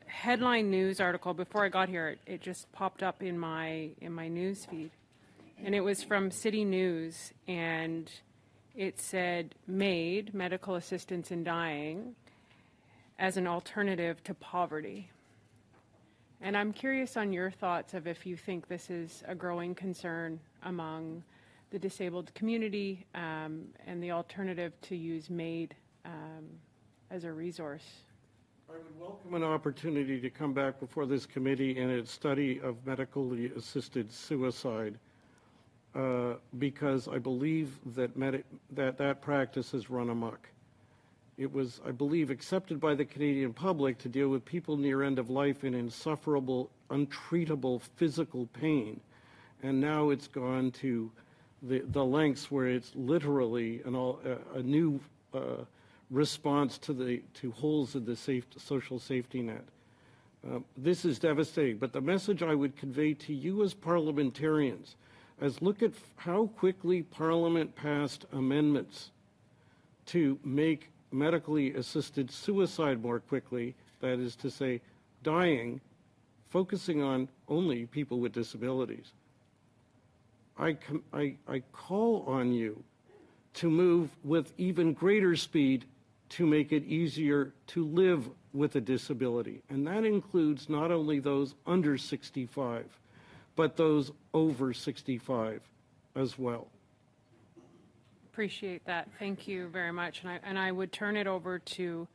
headline news article before I got here. It just popped up in my news feed, and it was from City News, and it said MAID, medical assistance in dying, as an alternative to poverty. And I'm curious on your thoughts of if you think this is a growing concern among the disabled community and the alternative to use MAID as a resource. I would welcome an opportunity to come back before this committee in its study of medically assisted suicide because I believe that that practice has run amok. It was, I believe, accepted by the Canadian public to deal with people near end of life in insufferable, untreatable physical pain. And now it's gone to the lengths where it's literally a new response to holes in the social safety net. This is devastating, but the message I would convey to you as parliamentarians, as look at how quickly Parliament passed amendments to make medically assisted suicide more quickly, that is to say, dying, focusing on only people with disabilities. I call on you to move with even greater speed to make it easier to live with a disability. And that includes not only those under 65, but those over 65 as well. Appreciate that. Thank you very much. And I would turn it over to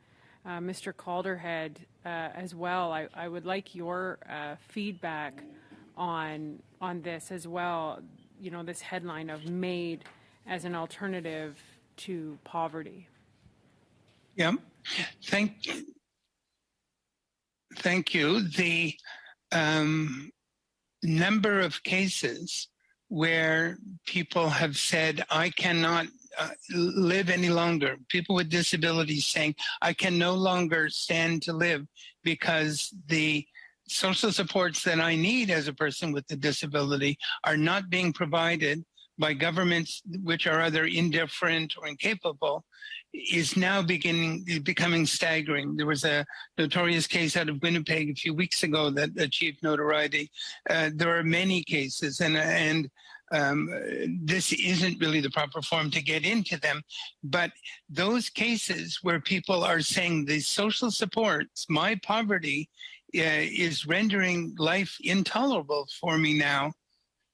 Mr. Calderhead as well. I would like your feedback on this as well. You know, this headline of MAID as an alternative to poverty. Yeah, thank you. The number of cases where people have said, I cannot live any longer. People with disabilities saying, I can no longer stand to live because the social supports that I need as a person with a disability are not being provided by governments which are either indifferent or incapable, is now becoming staggering. There was a notorious case out of Winnipeg a few weeks ago that achieved notoriety. There are many cases, and this isn't really the proper forum to get into them, but those cases where people are saying the social supports, my poverty is rendering life intolerable for me now,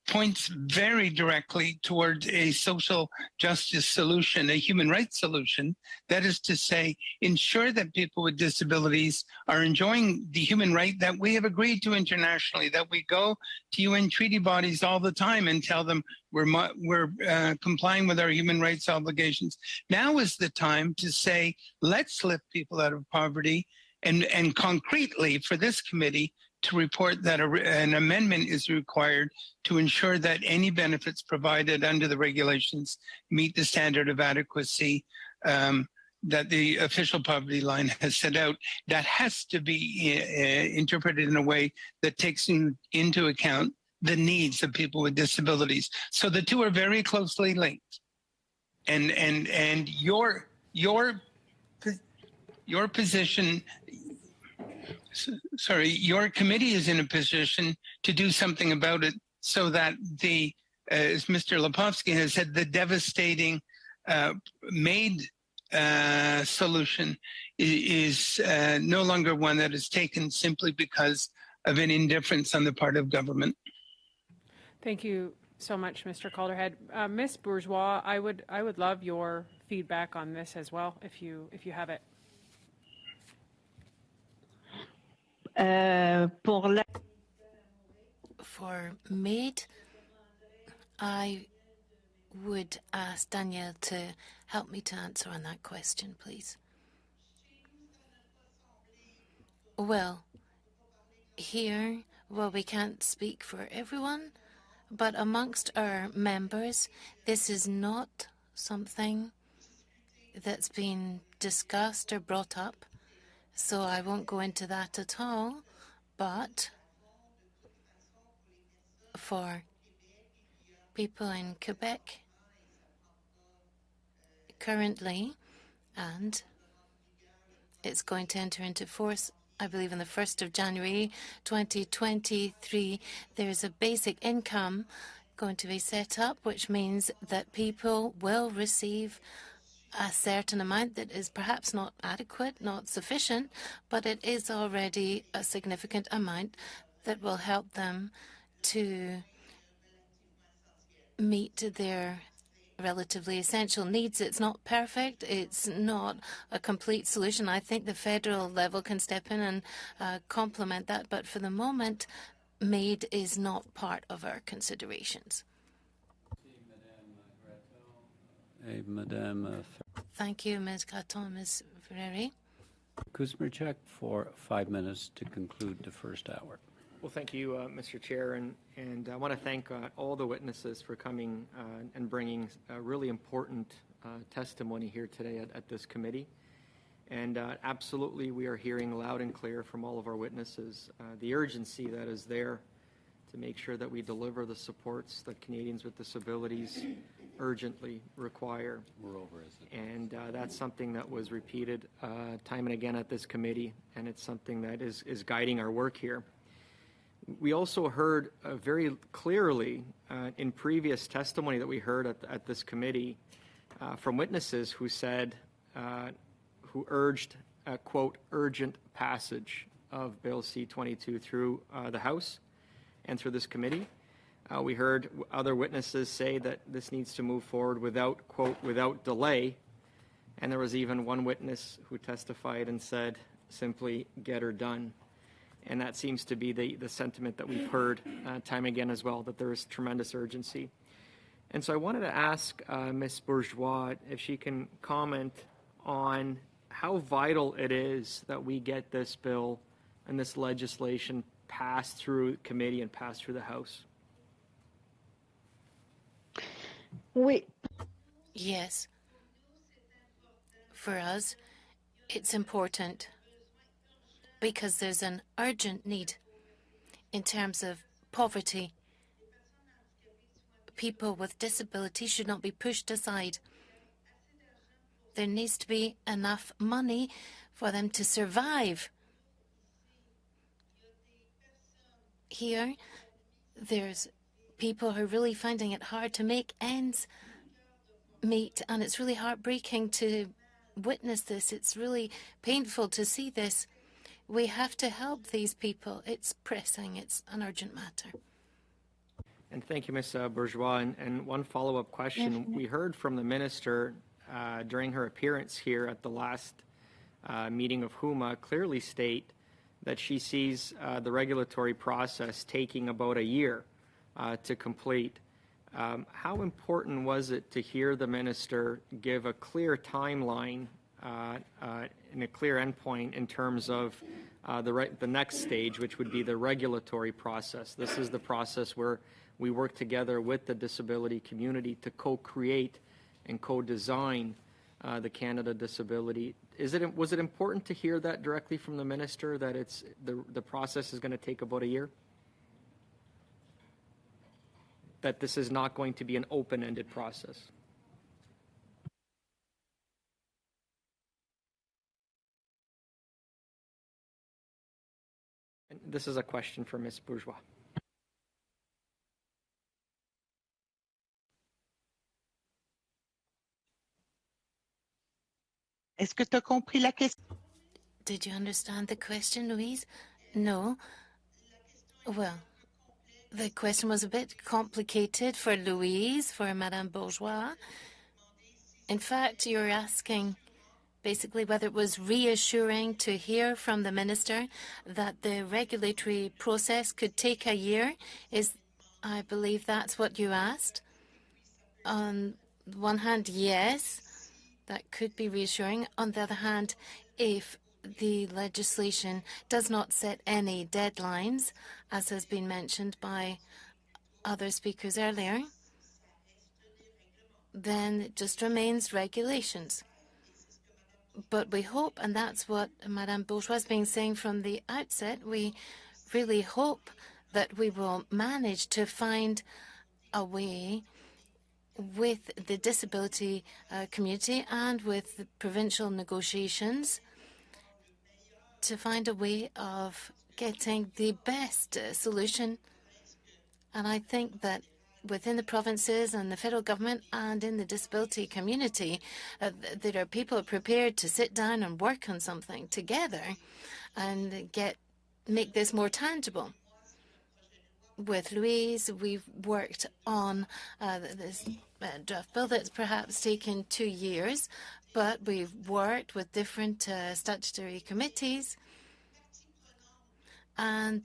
points very directly towards a social justice solution, a human rights solution. That is to say, ensure that people with disabilities are enjoying the human right that we have agreed to internationally, that we go to UN treaty bodies all the time and tell them we're complying with our human rights obligations. Now is the time to say, let's lift people out of poverty, and concretely for this committee, to report that an amendment is required to ensure that any benefits provided under the regulations meet the standard of adequacy that the official poverty line has set out. That has to be interpreted in a way that takes into account the needs of people with disabilities. So the two are very closely linked. And your position, Sorry, your committee is in a position to do something about it so that the, as Mr. Lepovsky has said, the devastating MAID solution is no longer one that is taken simply because of an indifference on the part of government. Thank you so much, Mr. Calderhead. Ms. Bourgeois, I would love your feedback on this as well, if you have it. For MAID, I would ask Danielle to help me to answer on that question, please. Well, here, we can't speak for everyone, but amongst our members, this is not something that's been discussed or brought up, so I won't go into that at all. But for people in Quebec currently, and it's going to enter into force, I believe, on the 1st of January 2023, there's a basic income going to be set up, which means that people will receive a certain amount that is perhaps not adequate, not sufficient, but it is already a significant amount that will help them to meet their relatively essential needs. It's not perfect. It's not a complete solution. I think the federal level can step in and complement that. But for the moment, MAID is not part of our considerations. Thank you, Ms. Graton, Ms. Ferreri. Kuzmirchek for 5 minutes to conclude the first hour. Well, thank you, Mr. Chair, and I want to thank all the witnesses for coming and bringing a really important testimony here today at this committee. And absolutely, we are hearing loud and clear from all of our witnesses the urgency that is there to make sure that we deliver the supports that Canadians with disabilities urgently require. We're over, is it? And that's something that was repeated time and again at this committee, and it's something that is guiding our work here. We also heard very clearly in previous testimony that we heard at this committee from witnesses who said, who urged, quote, urgent passage of Bill C-22 through the House and through this committee. We heard other witnesses say that this needs to move forward without, quote, without delay. And there was even one witness who testified and said, simply, get her done. And that seems to be the sentiment that we've heard time again as well, that there is tremendous urgency. And so I wanted to ask Ms. Bourgeois if she can comment on how vital it is that we get this bill and this legislation passed through committee and passed through the House. Yes. For us, it's important because there's an urgent need in terms of poverty. People with disabilities should not be pushed aside. There needs to be enough money for them to survive. Here, there's people who are really finding it hard to make ends meet, and it's really heartbreaking to witness this. It's really painful to see this. We have to help these people. It's pressing. It's an urgent matter. And thank you, Ms. Bourgeois. And one follow-up question. We heard from the minister during her appearance here at the last meeting of HUMA clearly state that she sees the regulatory process taking about a year to complete. How important was it to hear the minister give a clear timeline and a clear endpoint in terms of the next stage, which would be the regulatory process? This is the process where we work together with the disability community to co-create and co-design the Canada Disability. Was it important to hear that directly from the minister, that it's the process is going to take about a year? That this is not going to be an open-ended process? And this is a question for Ms. Bourgeois. Est-ce que tu as compris la question? Did you understand the question, Louise? No. Well, the question was a bit complicated for Louise, for Madame Bourgeois. In fact, you're asking basically whether it was reassuring to hear from the minister that the regulatory process could take a year. I believe that's what you asked. On the one hand, yes, that could be reassuring. On the other hand, if the legislation does not set any deadlines, as has been mentioned by other speakers earlier, then it just remains regulations. But we hope, and that's what Madame Bourgeois has been saying from the outset, we really hope that we will manage to find a way with the disability community and with the provincial negotiations to find a way of getting the best solution. And I think that within the provinces and the federal government and in the disability community, there are people prepared to sit down and work on something together and make this more tangible. With Louise, we've worked on this draft bill that's perhaps taken 2 years, but we've worked with different statutory committees, and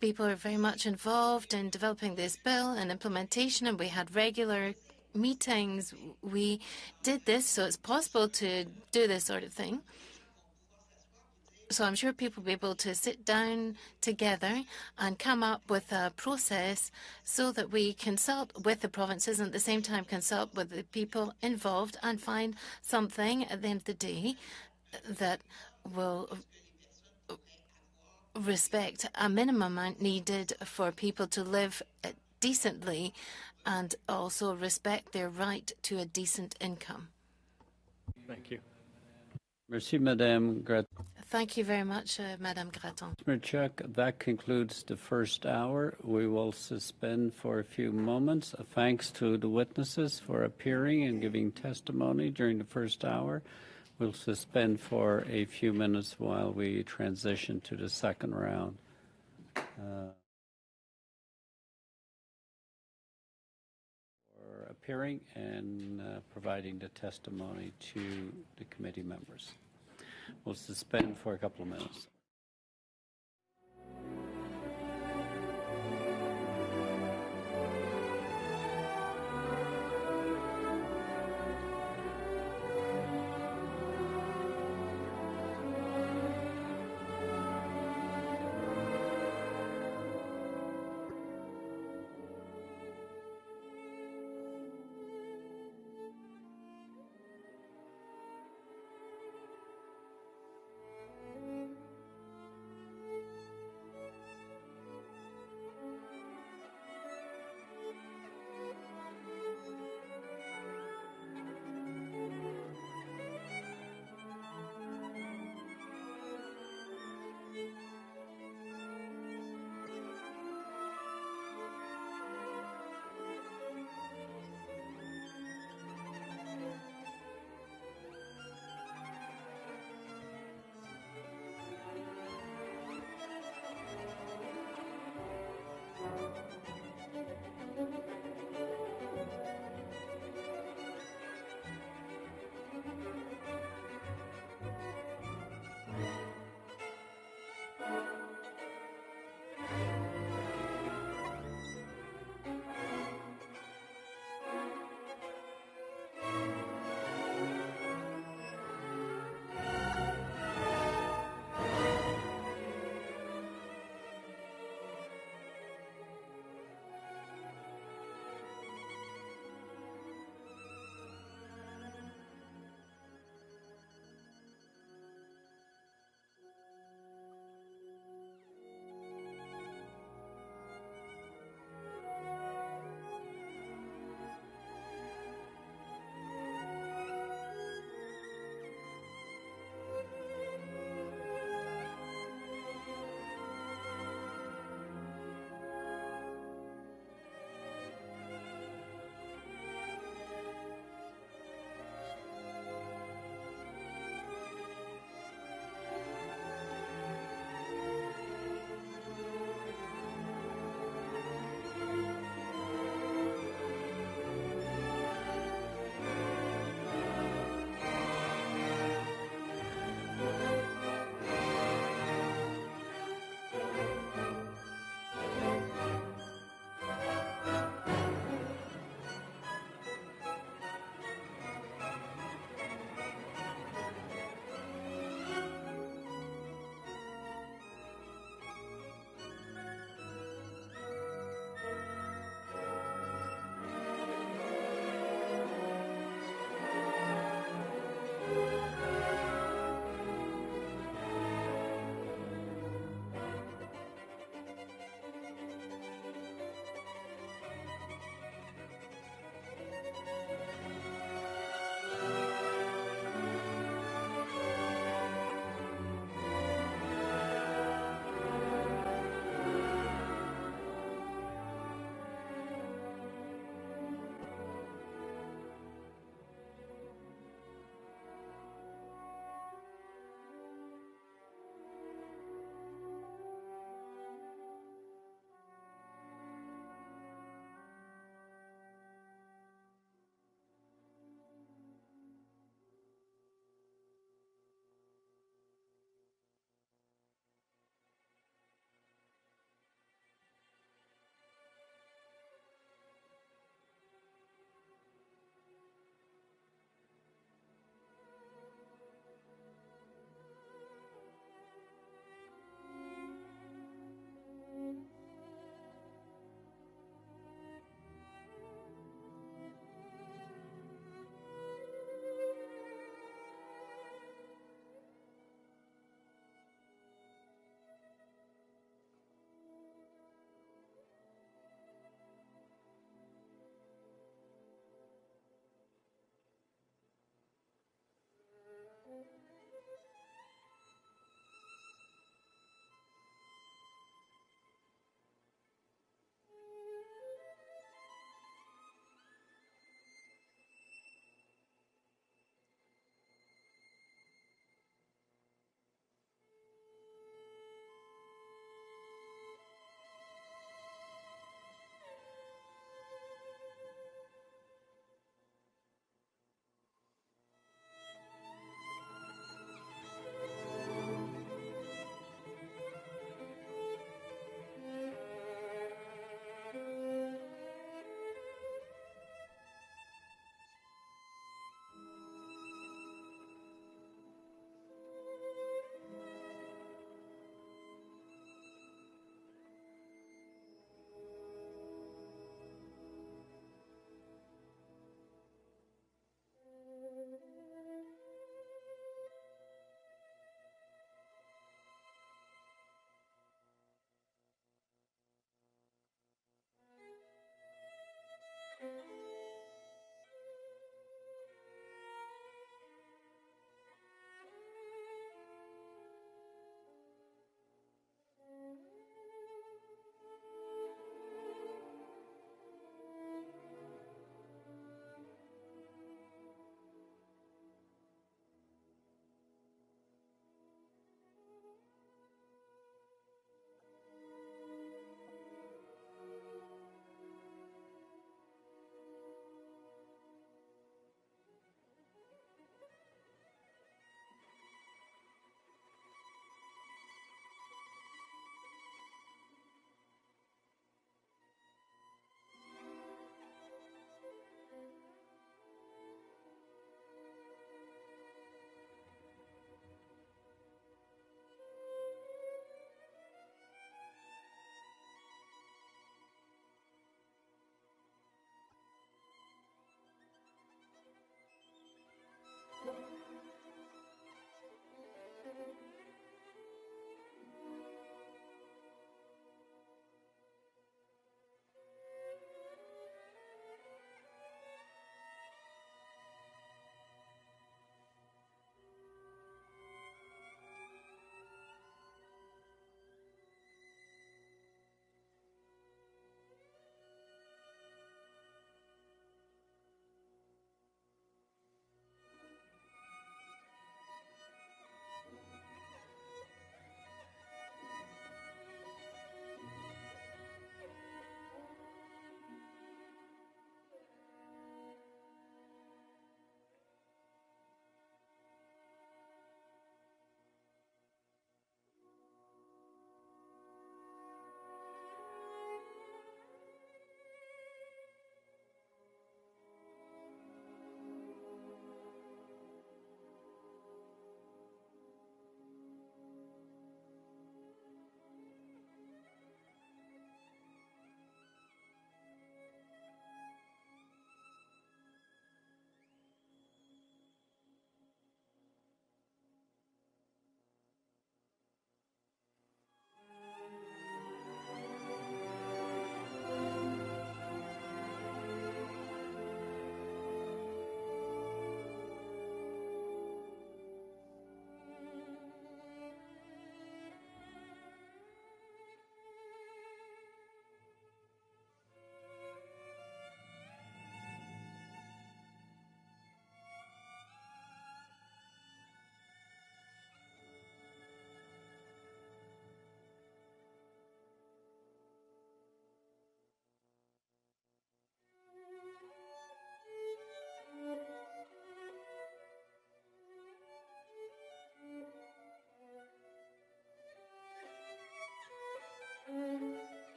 people are very much involved in developing this bill and implementation, and we had regular meetings. We did this, so it's possible to do this sort of thing. So I'm sure people will be able to sit down together and come up with a process so that we consult with the provinces and at the same time consult with the people involved and find something at the end of the day that will respect a minimum amount needed for people to live decently and also respect their right to a decent income. Thank you. Merci, Madame Graton. Thank you very much, Madame Graton. Mirchuk, that concludes the first hour. We will suspend for a few moments. Thanks to the witnesses for appearing and giving testimony during the first hour. We'll suspend for a few minutes while we transition to the second round. For appearing and providing the testimony to the committee members. We'll suspend for a couple of minutes.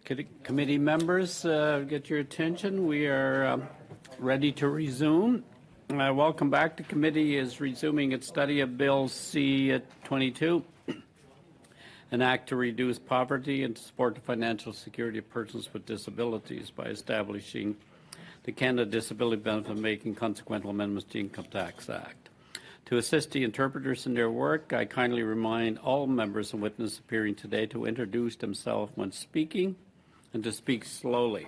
Committee members, get your attention. We are ready to resume. Welcome back. The committee is resuming its study of Bill C-22, an act to reduce poverty and to support the financial security of persons with disabilities by establishing the Canada Disability Benefit Making Consequential Amendments to the Income Tax Act. To assist the interpreters in their work, I kindly remind all members and witnesses appearing today to introduce themselves when speaking and to speak slowly.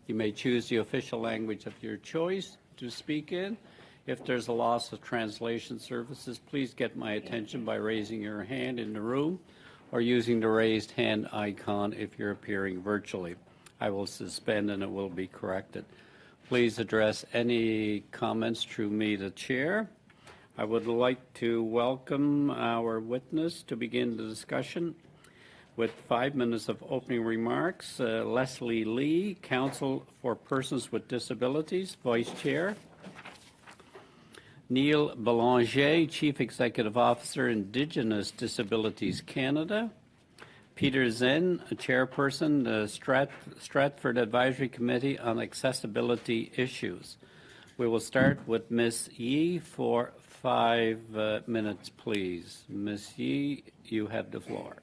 You may choose the official language of your choice to speak in. If there's a loss of translation services, please get my attention by raising your hand in the room or using the raised hand icon if you're appearing virtually. I will suspend and it will be corrected. Please address any comments through me, the chair. I would like to welcome our witness to begin the discussion with 5 minutes of opening remarks. Leslie Lee, Council for Persons with Disabilities, Vice Chair. Neil Belanger, Chief Executive Officer, Indigenous Disabilities Canada. Peter Zen, Chairperson, the Stratford Advisory Committee on Accessibility Issues. We will start with Ms. Yee for 5 minutes, please. Ms. Yee, you have the floor.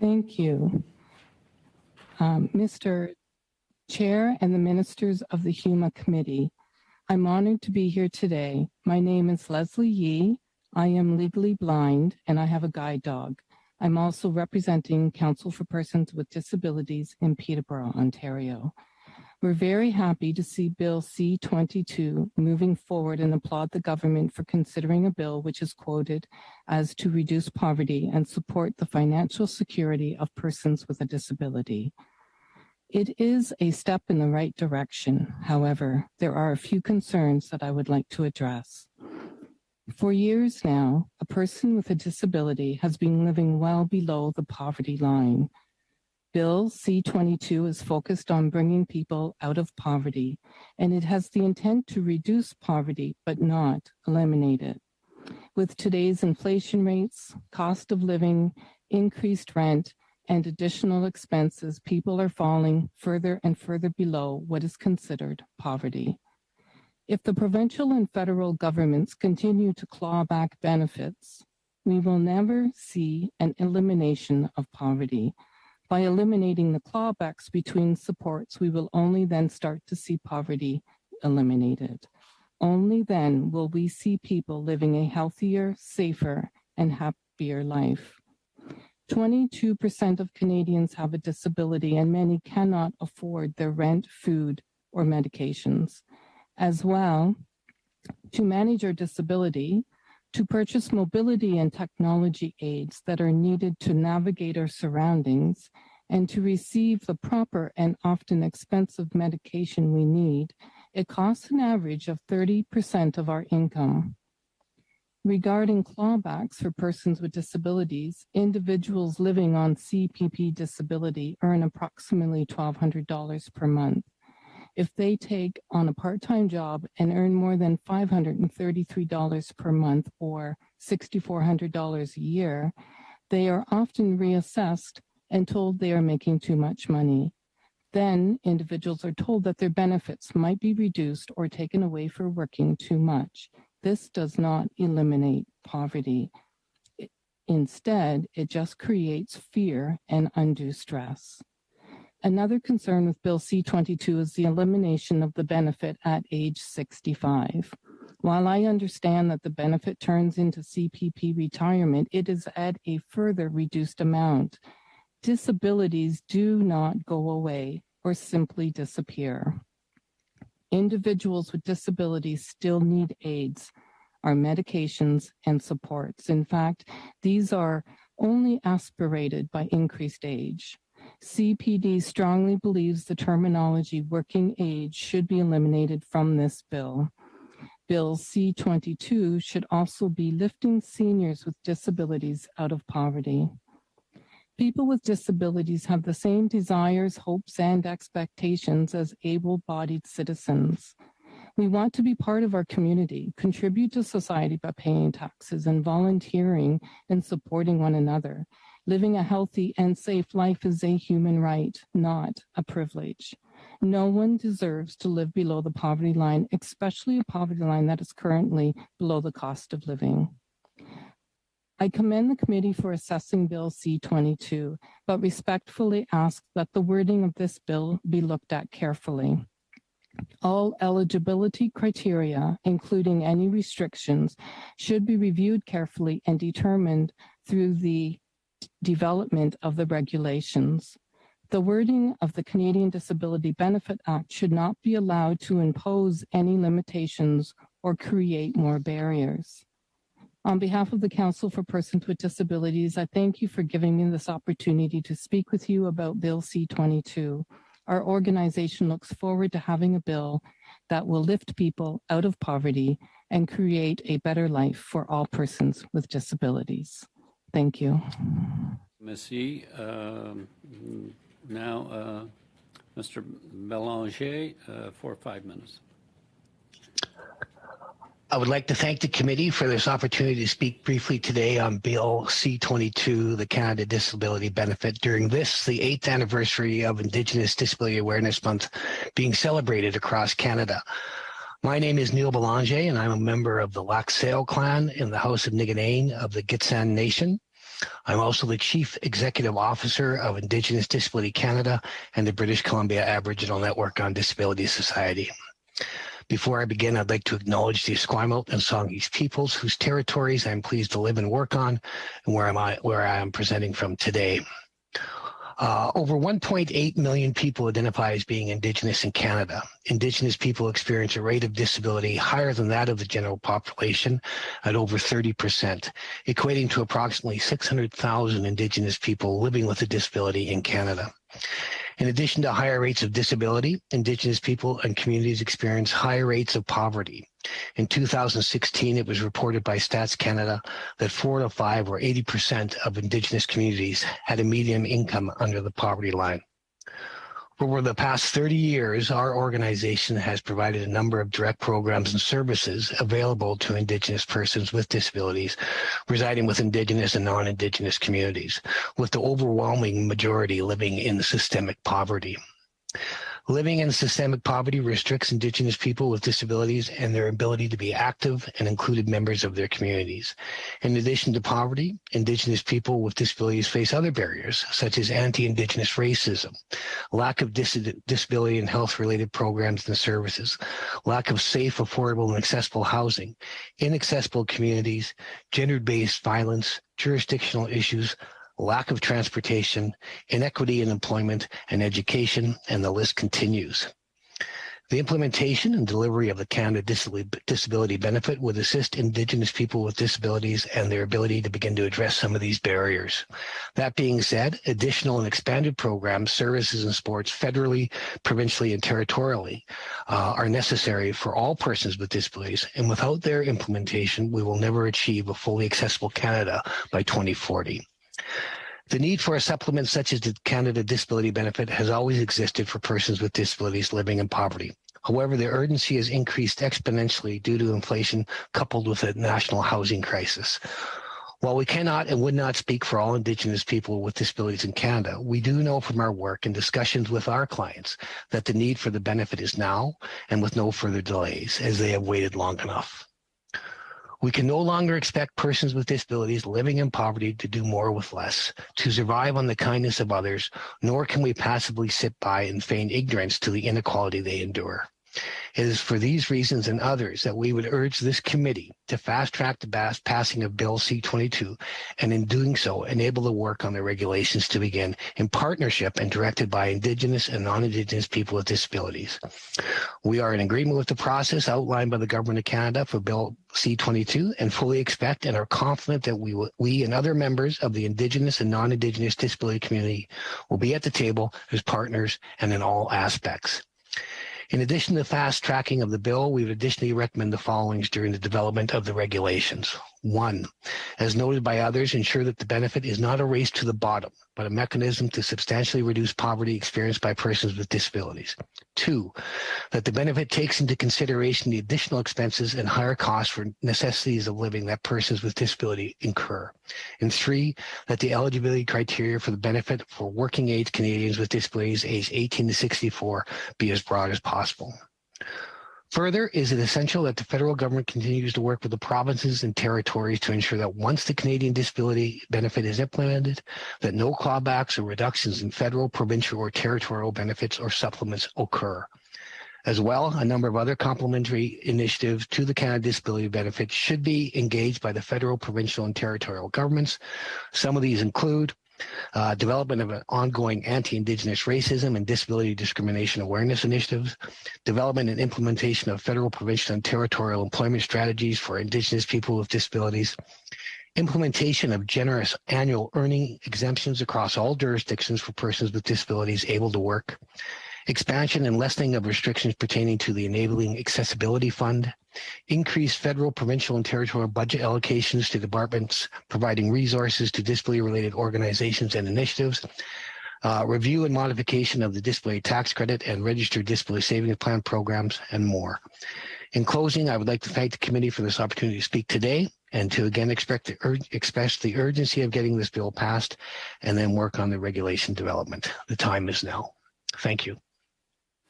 Thank you. Mr. Chair and the ministers of the HUMA committee, I'm honored to be here today. My name is Leslie Yee. I am legally blind and I have a guide dog. I'm also representing Council for Persons with Disabilities in Peterborough, Ontario. We're very happy to see Bill C-22 moving forward and applaud the government for considering a bill which is quoted as to reduce poverty and support the financial security of persons with a disability. It is a step in the right direction. However, there are a few concerns that I would like to address. For years now, a person with a disability has been living well below the poverty line. Bill C-22 is focused on bringing people out of poverty, and it has the intent to reduce poverty, but not eliminate it. With today's inflation rates, cost of living, increased rent, and additional expenses, people are falling further and further below what is considered poverty. If the provincial and federal governments continue to claw back benefits, we will never see an elimination of poverty. By eliminating the clawbacks between supports, we will only then start to see poverty eliminated. Only then will we see people living a healthier, safer, and happier life. 22% of Canadians have a disability and many cannot afford their rent, food, or medications. As well, to manage our disability, to purchase mobility and technology aids that are needed to navigate our surroundings, and to receive the proper and often expensive medication we need, it costs an average of 30% of our income. Regarding clawbacks for persons with disabilities, individuals living on CPP disability earn approximately $1,200 per month. If they take on a part-time job and earn more than $533 per month or $6,400 a year, they are often reassessed and told they are making too much money. Then individuals are told that their benefits might be reduced or taken away for working too much. This does not eliminate poverty. Instead, it just creates fear and undue stress. Another concern with Bill C-22 is the elimination of the benefit at age 65. While I understand that the benefit turns into CPP retirement, it is at a further reduced amount. Disabilities do not go away or simply disappear. Individuals with disabilities still need aids, our medications, and supports. In fact, these are only aspirated by increased age. CPD strongly believes the terminology working age should be eliminated from this bill. Bill C-22 should also be lifting seniors with disabilities out of poverty. People with disabilities have the same desires, hopes, and expectations as able-bodied citizens. We want to be part of our community, contribute to society by paying taxes and volunteering and supporting one another. Living a healthy and safe life is a human right, not a privilege. No one deserves to live below the poverty line, especially a poverty line that is currently below the cost of living. I commend the committee for assessing Bill C-22, but respectfully ask that the wording of this bill be looked at carefully. All eligibility criteria, including any restrictions, should be reviewed carefully and determined through the development of the regulations. The wording of the Canadian Disability Benefit Act should not be allowed to impose any limitations or create more barriers. On behalf of the Council for Persons with Disabilities, I thank you for giving me this opportunity to speak with you about Bill C-22. Our organization looks forward to having a bill that will lift people out of poverty and create a better life for all persons with disabilities. Thank you. Ms. Yee. Now, Mr. Belanger for 5 minutes. I would like to thank the committee for this opportunity to speak briefly today on Bill C-22, the Canada Disability Benefit, during this, the 8th anniversary of Indigenous Disability Awareness Month being celebrated across Canada. My name is Neil Belanger, and I'm a member of the Lac Seul clan in the House of Niganane of the Gitxsan Nation. I'm also the Chief Executive Officer of Indigenous Disability Canada and the British Columbia Aboriginal Network on Disability Society. Before I begin, I'd like to acknowledge the Esquimalt and Songhees peoples whose territories I'm pleased to live and work on and where I am presenting from today. Over 1.8 million people identify as being Indigenous in Canada. Indigenous people experience a rate of disability higher than that of the general population at over 30%, equating to approximately 600,000 Indigenous people living with a disability in Canada. In addition to higher rates of disability, Indigenous people and communities experience higher rates of poverty. In 2016, it was reported by Stats Canada that 4 to 5 or 80% of Indigenous communities had a median income under the poverty line. Over the past 30 years, our organization has provided a number of direct programs and services available to Indigenous persons with disabilities residing with Indigenous and non-Indigenous communities, with the overwhelming majority living in systemic poverty. Living in systemic poverty restricts Indigenous people with disabilities and their ability to be active and included members of their communities. In addition to poverty, Indigenous people with disabilities face other barriers, such as anti-Indigenous racism, lack of disability and health-related programs and services, lack of safe, affordable, and accessible housing, inaccessible communities, gender-based violence, jurisdictional issues, lack of transportation, inequity in employment and education, and the list continues. The implementation and delivery of the Canada Disability Benefit would assist Indigenous people with disabilities and their ability to begin to address some of these barriers. That being said, additional and expanded programs, services, and supports federally, provincially, and territorially are necessary for all persons with disabilities, and without their implementation, we will never achieve a fully accessible Canada by 2040. The need for a supplement such as the Canada Disability Benefit has always existed for persons with disabilities living in poverty. However, the urgency has increased exponentially due to inflation coupled with a national housing crisis. While we cannot and would not speak for all Indigenous people with disabilities in Canada, we do know from our work and discussions with our clients that the need for the benefit is now and with no further delays, as they have waited long enough. We can no longer expect persons with disabilities living in poverty to do more with less, to survive on the kindness of others, nor can we passively sit by and feign ignorance to the inequality they endure. It is for these reasons and others that we would urge this committee to fast-track the passing of Bill C-22, and in doing so, enable the work on the regulations to begin in partnership and directed by Indigenous and non-Indigenous people with disabilities. We are in agreement with the process outlined by the Government of Canada for Bill C-22 and fully expect and are confident that we and other members of the Indigenous and non-Indigenous disability community will be at the table as partners and in all aspects. In addition to fast tracking of the bill, we would additionally recommend the following during the development of the regulations. One, as noted by others, ensure that the benefit is not a race to the bottom, but a mechanism to substantially reduce poverty experienced by persons with disabilities. Two, that the benefit takes into consideration the additional expenses and higher costs for necessities of living that persons with disability incur. And three, that the eligibility criteria for the benefit for working age Canadians with disabilities aged 18 to 64 be as broad as possible. Further, is it essential that the federal government continues to work with the provinces and territories to ensure that once the Canadian disability benefit is implemented, that no clawbacks or reductions in federal, provincial, or territorial benefits or supplements occur. As well, a number of other complementary initiatives to the Canada Disability Benefit should be engaged by the federal, provincial, and territorial governments. Some of these include development of an ongoing anti-Indigenous racism and disability discrimination awareness initiatives, development and implementation of federal, provincial, and territorial employment strategies for Indigenous people with disabilities, implementation of generous annual earning exemptions across all jurisdictions for persons with disabilities able to work, expansion and lessening of restrictions pertaining to the Enabling Accessibility Fund, increase federal, provincial, and territorial budget allocations to departments providing resources to disability-related organizations and initiatives, review and modification of the disability tax credit and registered disability savings plan programs, and more. In closing, I would like to thank the committee for this opportunity to speak today and to again express the urgency of getting this bill passed and then work on the regulation development. The time is now. Thank you.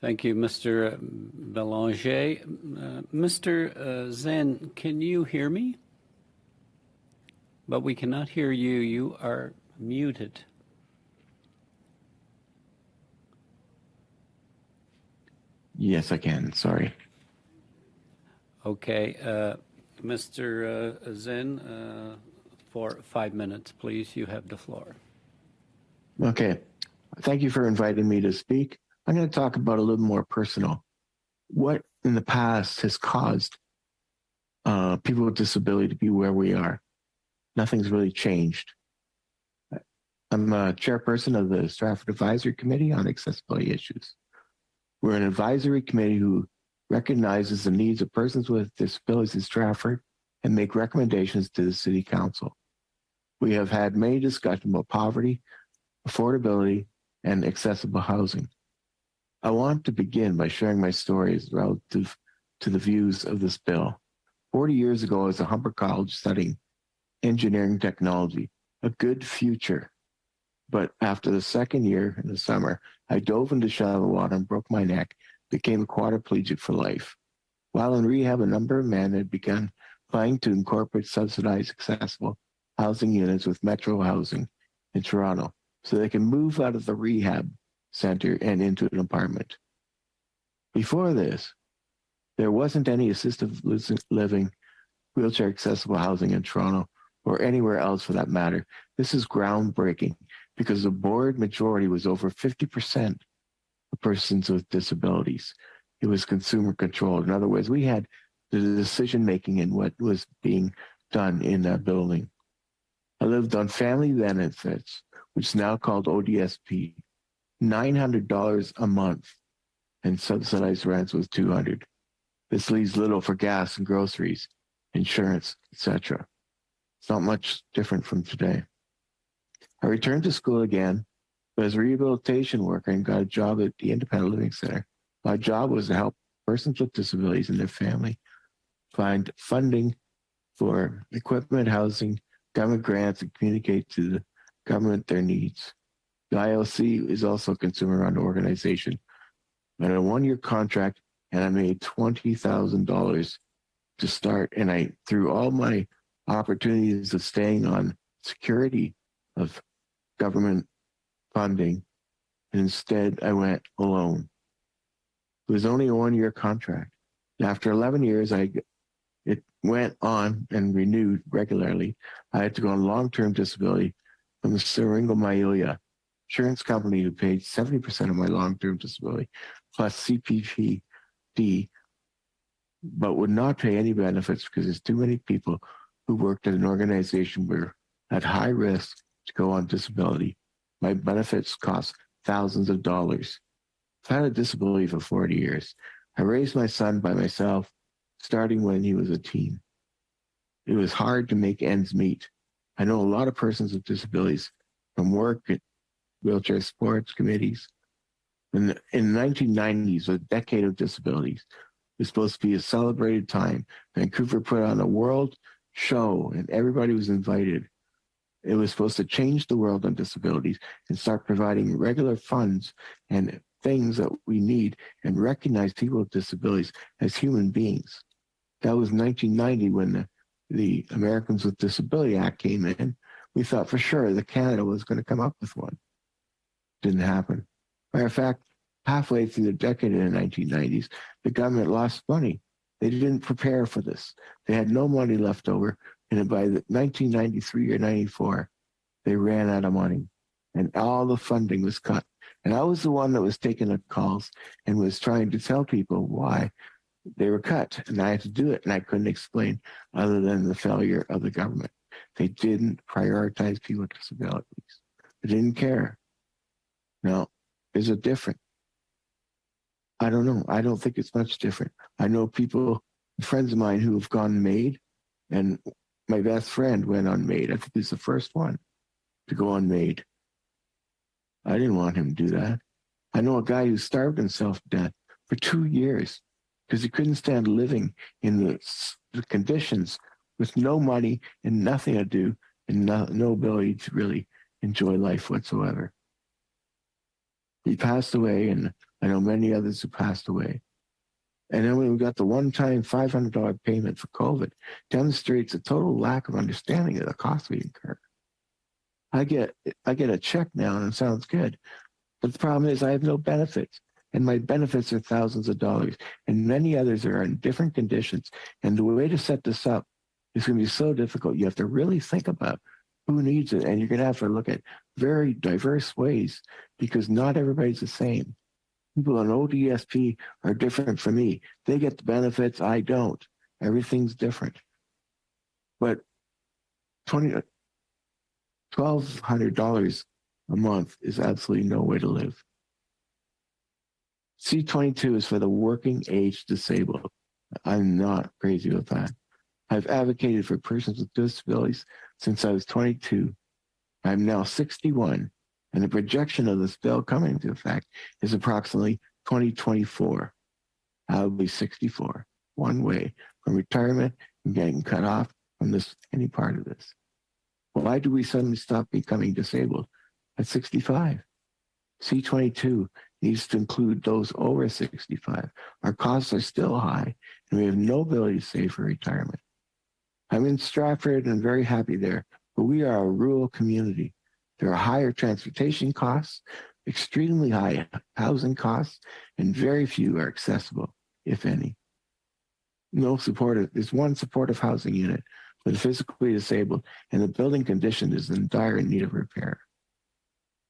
Thank you, Mr. Belanger. Mr. Zen, can you hear me? But we cannot hear you. You are muted. Yes, I can. Sorry. Okay. Mr. Zen, for 5 minutes, please. You have the floor. Okay. Thank you for inviting me to speak. I'm going to talk about a little more personal. What in the past has caused people with disability to be where we are? Nothing's really changed. I'm a chairperson of the Stratford Advisory Committee on Accessibility Issues. We're an advisory committee who recognizes the needs of persons with disabilities in Stratford and make recommendations to the City Council. We have had many discussions about poverty, affordability, and accessible housing. I want to begin by sharing my stories relative to the views of this bill. 40 years ago, I was at Humber College studying engineering technology, a good future. But after the second year in the summer, I dove into shallow water and broke my neck, became a quadriplegic for life. While in rehab, a number of men had begun applying to incorporate subsidized accessible housing units with Metro Housing in Toronto so they can move out of the rehab center and into an apartment. Before this, there wasn't any assisted living, wheelchair accessible housing in Toronto or anywhere else for that matter. This is groundbreaking because the board majority was over 50% of persons with disabilities. It was consumer controlled. In other words, we had the decision making in what was being done in that building. I lived on family benefits, which is now called ODSP, $900 a month, and subsidized rents was $200. This leaves little for gas and groceries, insurance, etc. It's not much different from today. I returned to school again, but as a rehabilitation worker and got a job at the Independent Living Center. My job was to help persons with disabilities and their family find funding for equipment, housing, government grants, and communicate to the government their needs. The ILC is also a consumer-run organization. I had a one-year contract, and I made $20,000 to start. And I, through all my opportunities of staying on security of government funding, and instead I went alone. It was only a one-year contract. After 11 years, it went on and renewed regularly. I had to go on long-term disability from the Syringomyelia insurance company who paid 70% of my long-term disability plus CPPD, but would not pay any benefits because there's too many people who worked at an organization where at high risk to go on disability. My benefits cost thousands of dollars. I've had a disability for 40 years. I raised my son by myself, starting when he was a teen. It was hard to make ends meet. I know a lot of persons with disabilities from work at wheelchair sports committees. In the 1990s, a decade of disabilities, it was supposed to be a celebrated time. Vancouver put on a world show and everybody was invited. It was supposed to change the world on disabilities and start providing regular funds and things that we need and recognize people with disabilities as human beings. That was 1990 when the Americans with Disability Act came in. We thought for sure that Canada was going to come up with one. Didn't happen. Matter of fact, halfway through the decade in the 1990s, the government lost money. They didn't prepare for this. They had no money left over. And by 1993 or 94, they ran out of money and all the funding was cut. And I was the one that was taking the calls and was trying to tell people why they were cut. And I had to do it. And I couldn't explain other than the failure of the government. They didn't prioritize people with disabilities. They didn't care. Now, is it different? I don't know. I don't think it's much different. I know people, friends of mine who have gone MAID, and my best friend went on MAID. I think he's the first one to go on MAID. I didn't want him to do that. I know a guy who starved himself to death for 2 years because he couldn't stand living in the conditions with no money and nothing to do and no ability to really enjoy life whatsoever. He passed away, and I know many others who passed away. And then when we got the one-time $500 payment for COVID, demonstrates a total lack of understanding of the cost we incur. I get a check now, and it sounds good, but the problem is I have no benefits, and my benefits are thousands of dollars, and many others are in different conditions. And the way to set this up is going to be so difficult. You have to really think about who needs it, and you're going to have to look at very diverse ways because not everybody's the same. People on ODSP are different from me. They get the benefits, I don't. Everything's different. But $1,200 a month is absolutely no way to live. C22 is for the working age disabled. I'm not crazy with that. I've advocated for persons with disabilities since I was 22. I'm now 61, and the projection of this bill coming into effect is approximately 2024. I'll be 64, one way from retirement and getting cut off from this any part of this. Why do we suddenly stop becoming disabled at 65? C22 needs to include those over 65. Our costs are still high, and we have no ability to save for retirement. I'm in Stratford and very happy there, but we are a rural community. There are higher transportation costs, extremely high housing costs, and very few are accessible, if any. There's one supportive housing unit for the physically disabled, and the building condition is in dire need of repair.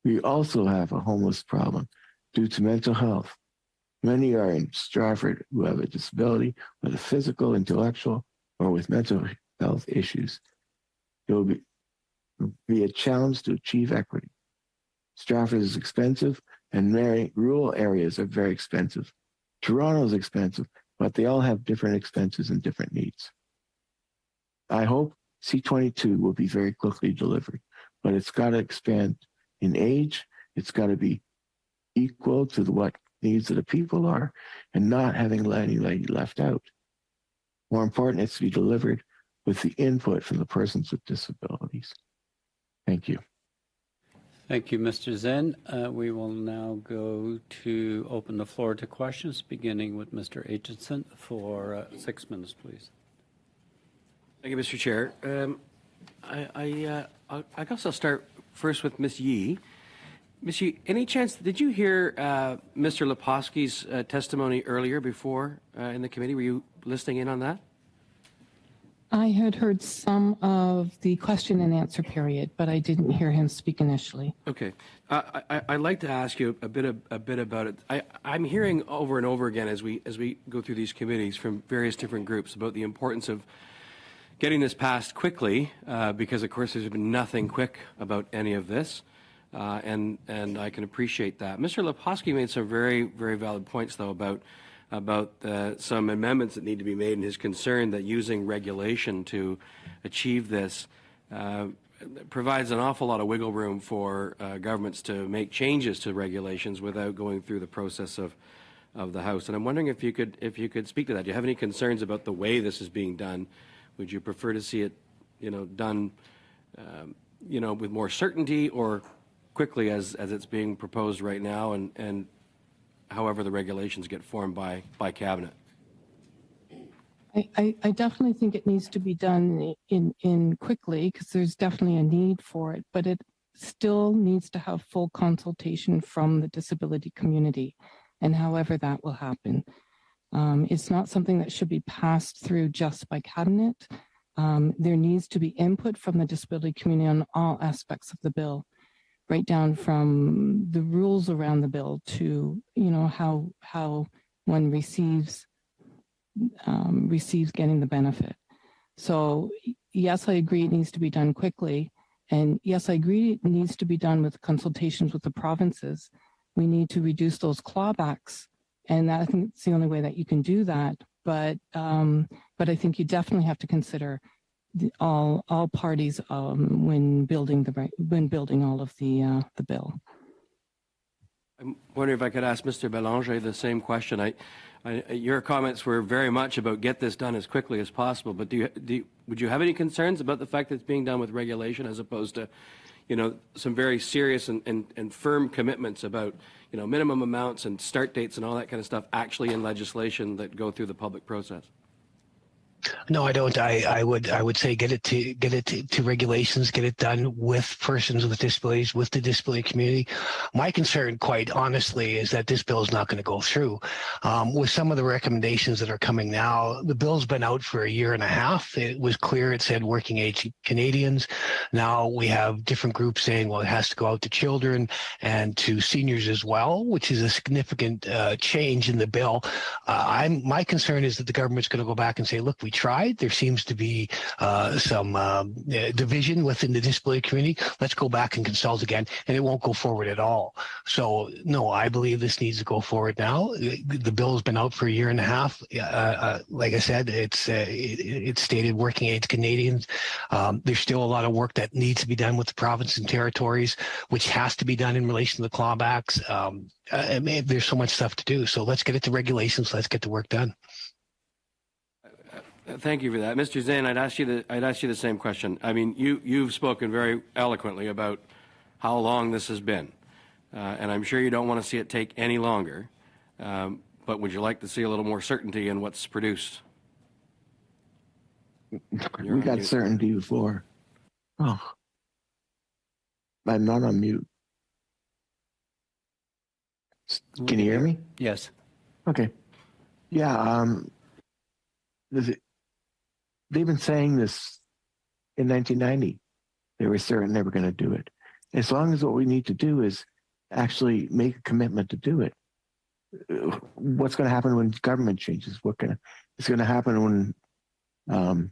We also have a homeless problem due to mental health. Many are in Stratford who have a disability, whether physical, intellectual, or with mental health issues. It will be a challenge to achieve equity. Stratford is expensive, and many rural areas are very expensive. Toronto is expensive, but they all have different expenses and different needs. I hope C22 will be very quickly delivered, but it's got to expand in age. It's got to be equal to what needs of the people are and not having anybody left out. More important, it's to be delivered with the input from the persons with disabilities. Thank you. Thank you, Mr. Zen. We will now go to open the floor to questions, beginning with Mr. Aitchison for 6 minutes, please. Thank you, Mr. Chair. I guess I'll start first with Ms. Yee. Ms. Yee, any chance, did you hear Mr. Leposki's testimony earlier before in the committee? Were you listening in on that? I had heard some of the question and answer period, but I didn't hear him speak initially. Okay. I'd like to ask you a bit about it. I'm hearing over and over again as we go through these committees from various different groups about the importance of getting this passed quickly, because of course there's been nothing quick about any of this, and I can appreciate that. Mr. Leposki made some very, very valid points though about about some amendments that need to be made, and his concern that using regulation to achieve this provides an awful lot of wiggle room for governments to make changes to regulations without going through the process of the House. And I'm wondering if you could speak to that. Do you have any concerns about the way this is being done? Would you prefer to see it, done, with more certainty or quickly as it's being proposed right now, and however the regulations get formed by Cabinet? I definitely think it needs to be done in quickly, because there's definitely a need for it, but it still needs to have full consultation from the disability community, and however that will happen. It's not something that should be passed through just by Cabinet. There needs to be input from the disability community on all aspects of the bill, right down from the rules around the bill to, how one receives getting the benefit. So yes, I agree it needs to be done quickly. And yes, I agree it needs to be done with consultations with the provinces. We need to reduce those clawbacks. And I think it's the only way that you can do that. But I think you definitely have to consider all parties when building all of the bill. I'm wondering if I could ask Mr. Belanger the same question. Your comments were very much about get this done as quickly as possible, but would you have any concerns about the fact that it's being done with regulation as opposed to, some very serious and firm commitments about, minimum amounts and start dates and all that kind of stuff actually in legislation that go through the public process? No, I don't. I would say get it to regulations, get it done with persons with disabilities, with the disability community. My concern, quite honestly, is that this bill is not going to go through. With some of the recommendations that are coming now, the bill's been out for a year and a half. It was clear it said working age Canadians. Now we have different groups saying, well, it has to go out to children and to seniors as well, which is a significant change in the bill. My concern is that the government's going to go back and say, look, we tried. There seems to be some division within the disability community. Let's go back and consult again, and it won't go forward at all. So, no, I believe this needs to go forward now. The bill has been out for a year and a half. Like I said, it's stated working age Canadians. There's still a lot of work that needs to be done with the provinces and territories, which has to be done in relation to the clawbacks. There's so much stuff to do. So let's get it to regulations. Let's get the work done. Thank you for that, Mr. Zane. I'd ask you the same question. I mean, you've spoken very eloquently about how long this has been, and I'm sure you don't want to see it take any longer. But would you like to see a little more certainty in what's produced? We got certainty before. Oh, I'm not on mute. Can you hear me? Yes. Okay. Yeah. They've been saying this in 1990. They were certain they were going to do it. As long as what we need to do is actually make a commitment to do it. What's going to happen when government changes? It's going to happen when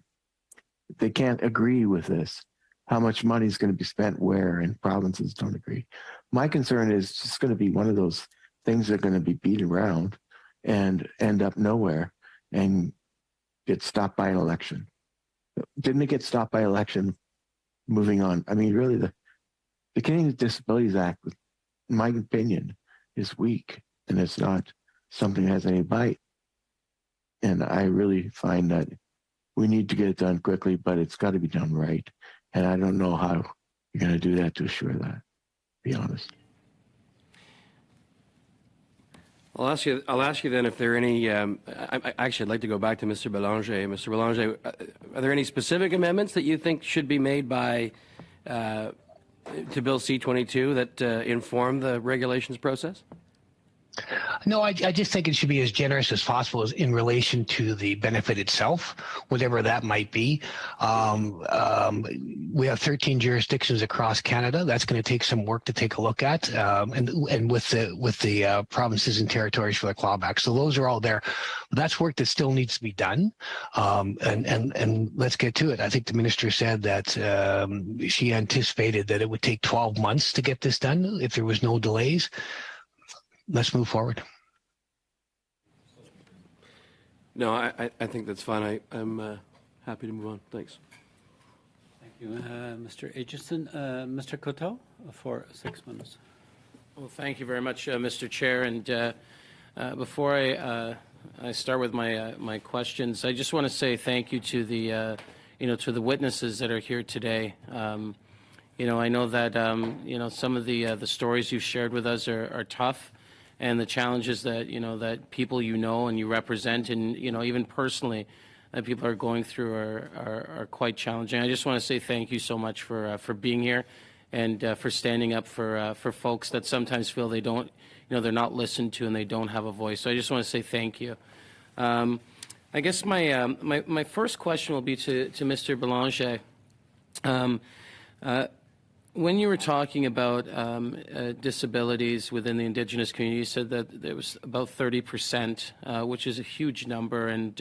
they can't agree with this? How much money is going to be spent where, and provinces don't agree? My concern is just going to be one of those things that are going to be beat around and end up nowhere and get stopped by an election. Didn't it get stopped by election? Moving on. I mean, really, the Canadian Disabilities Act, in my opinion, is weak, and it's not something that has any bite. And I really find that we need to get it done quickly, but it's got to be done right. And I don't know how you're going to do that to assure that, to be honest. I'll ask you then if there are any. I'd like to go back to Mr. Belanger. Mr. Belanger, are there any specific amendments that you think should be made by to Bill C-22 that inform the regulations process? No, I just think it should be as generous as possible as in relation to the benefit itself, whatever that might be. We have 13 jurisdictions across Canada. That's going to take some work to take a look at, and with the provinces and territories for the clawback. So those are all there. But that's work that still needs to be done, and let's get to it. I think the minister said that she anticipated that it would take 12 months to get this done if there was no delays. Let's move forward. No, I think that's fine. I'm happy to move on. Thanks. Thank you, Mr. Aitchison. Mr. Coteau, for 6 minutes. Well, thank you very much, Mr. Chair. And before I start with my questions, I just want to say thank you to the to the witnesses that are here today. I know that some of the stories you've shared with us are tough, and the challenges that that people and you represent, and even personally that people are going through are quite challenging. I just want to say thank you so much for being here, and for standing up for folks that sometimes feel they don't they're not listened to and they don't have a voice. So I just want to say thank you. I guess my first question will be to Mr. Belanger. When you were talking about disabilities within the Indigenous community, you said that there was about 30%, which is a huge number. And,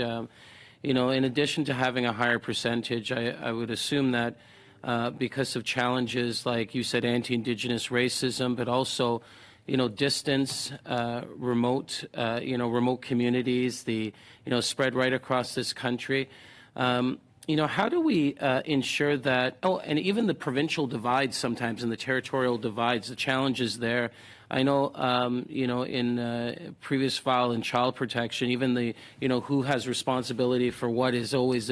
in addition to having a higher percentage, I would assume that because of challenges like you said, anti-Indigenous racism, but also, distance, remote communities, the, spread right across this country. How do we ensure that, and even the provincial divides sometimes and the territorial divides, the challenges there. I know, in previous file in child protection, even the, who has responsibility for what is always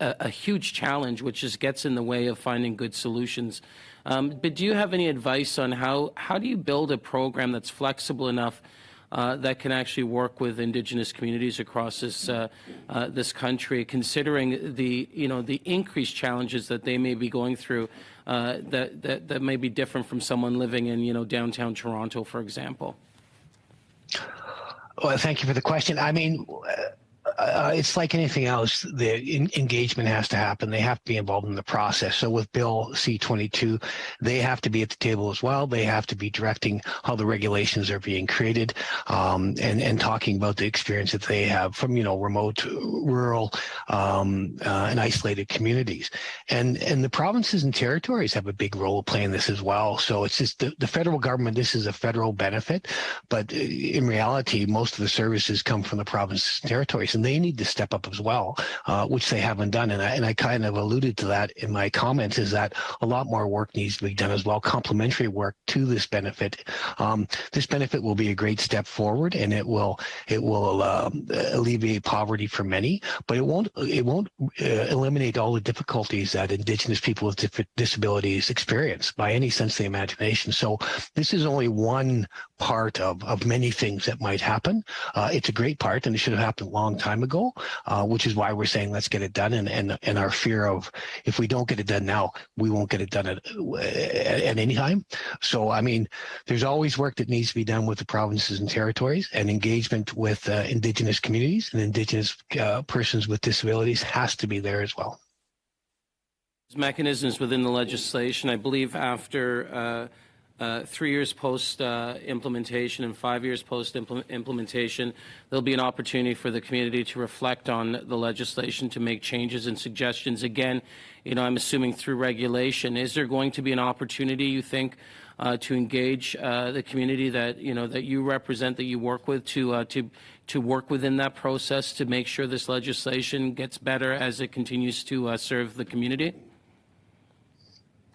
a huge challenge, which just gets in the way of finding good solutions. But do you have any advice on how do you build a program that's flexible enough that can actually work with Indigenous communities across this country, considering the the increased challenges that they may be going through, that may be different from someone living in downtown Toronto, for example? Well, thank you for the question. I mean, it's like anything else. The engagement has to happen. They have to be involved in the process. So with Bill C-22, they have to be at the table as well. They have to be directing how the regulations are being created, and talking about the experience that they have from, remote, rural, and isolated communities. And the provinces and territories have a big role to play in this as well. So it's just the federal government, this is a federal benefit, but in reality, most of the services come from the provinces and territories, and they need to step up as well, which they haven't done. And I kind of alluded to that in my comments, is that a lot more work needs to be done as well, complementary work to this benefit. This benefit will be a great step forward, and it will alleviate poverty for many, but it won't eliminate all the difficulties that Indigenous people with disabilities experience by any sense of the imagination. So this is only one part of many things that might happen. It's a great part, and it should have happened a long time ago, which is why we're saying let's get it done, and our fear of if we don't get it done now, we won't get it done at any time. So, I mean, there's always work that needs to be done with the provinces and territories, and engagement with Indigenous communities and Indigenous persons with disabilities has to be there as well. Mechanisms within the legislation, I believe after 3 years post implementation and 5 years post implementation, there'll be an opportunity for the community to reflect on the legislation, to make changes and suggestions. Again, I'm assuming through regulation. Is there going to be an opportunity, you think, to engage the community that that you represent, that you work with, to work within that process to make sure this legislation gets better as it continues to serve the community?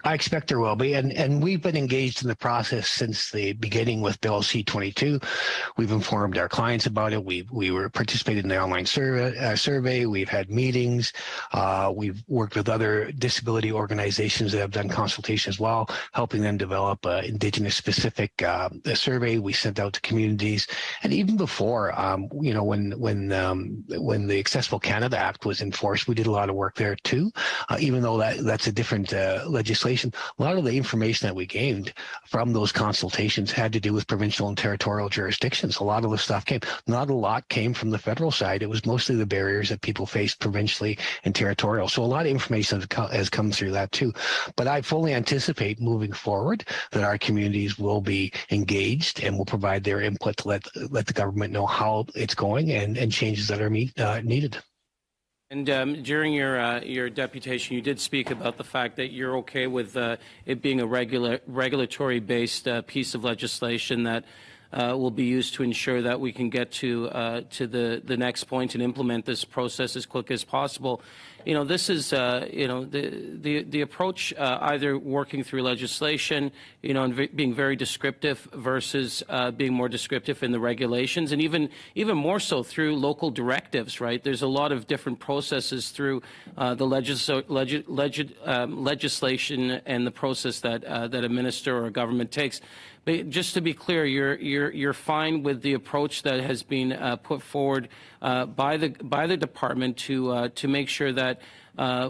I expect there will be, and we've been engaged in the process since the beginning with Bill C-22. We've informed our clients about it. We were participated in the online survey. We've had meetings. We've worked with other disability organizations that have done consultation as well, helping them develop an Indigenous specific survey we sent out to communities. And even before, when the Accessible Canada Act was enforced, we did a lot of work there too. Even though that's a different legislation. A lot of the information that we gained from those consultations had to do with provincial and territorial jurisdictions. A lot of the stuff not a lot came from the federal side. It was mostly the barriers that people faced provincially and territorial. So a lot of information has come through that too. But I fully anticipate moving forward that our communities will be engaged and will provide their input to let the government know how it's going and changes that are needed. And during your deputation, you did speak about the fact that you're okay with it being a regulatory-based piece of legislation that will be used to ensure that we can get to the next point and implement this process as quick as possible. This is the approach, either working through legislation, and being very descriptive versus being more descriptive in the regulations, and even more so through local directives. Right? There's a lot of different processes through the legislation and the process that a minister or a government takes. But just to be clear, you're fine with the approach that has been put forward by the department to make sure that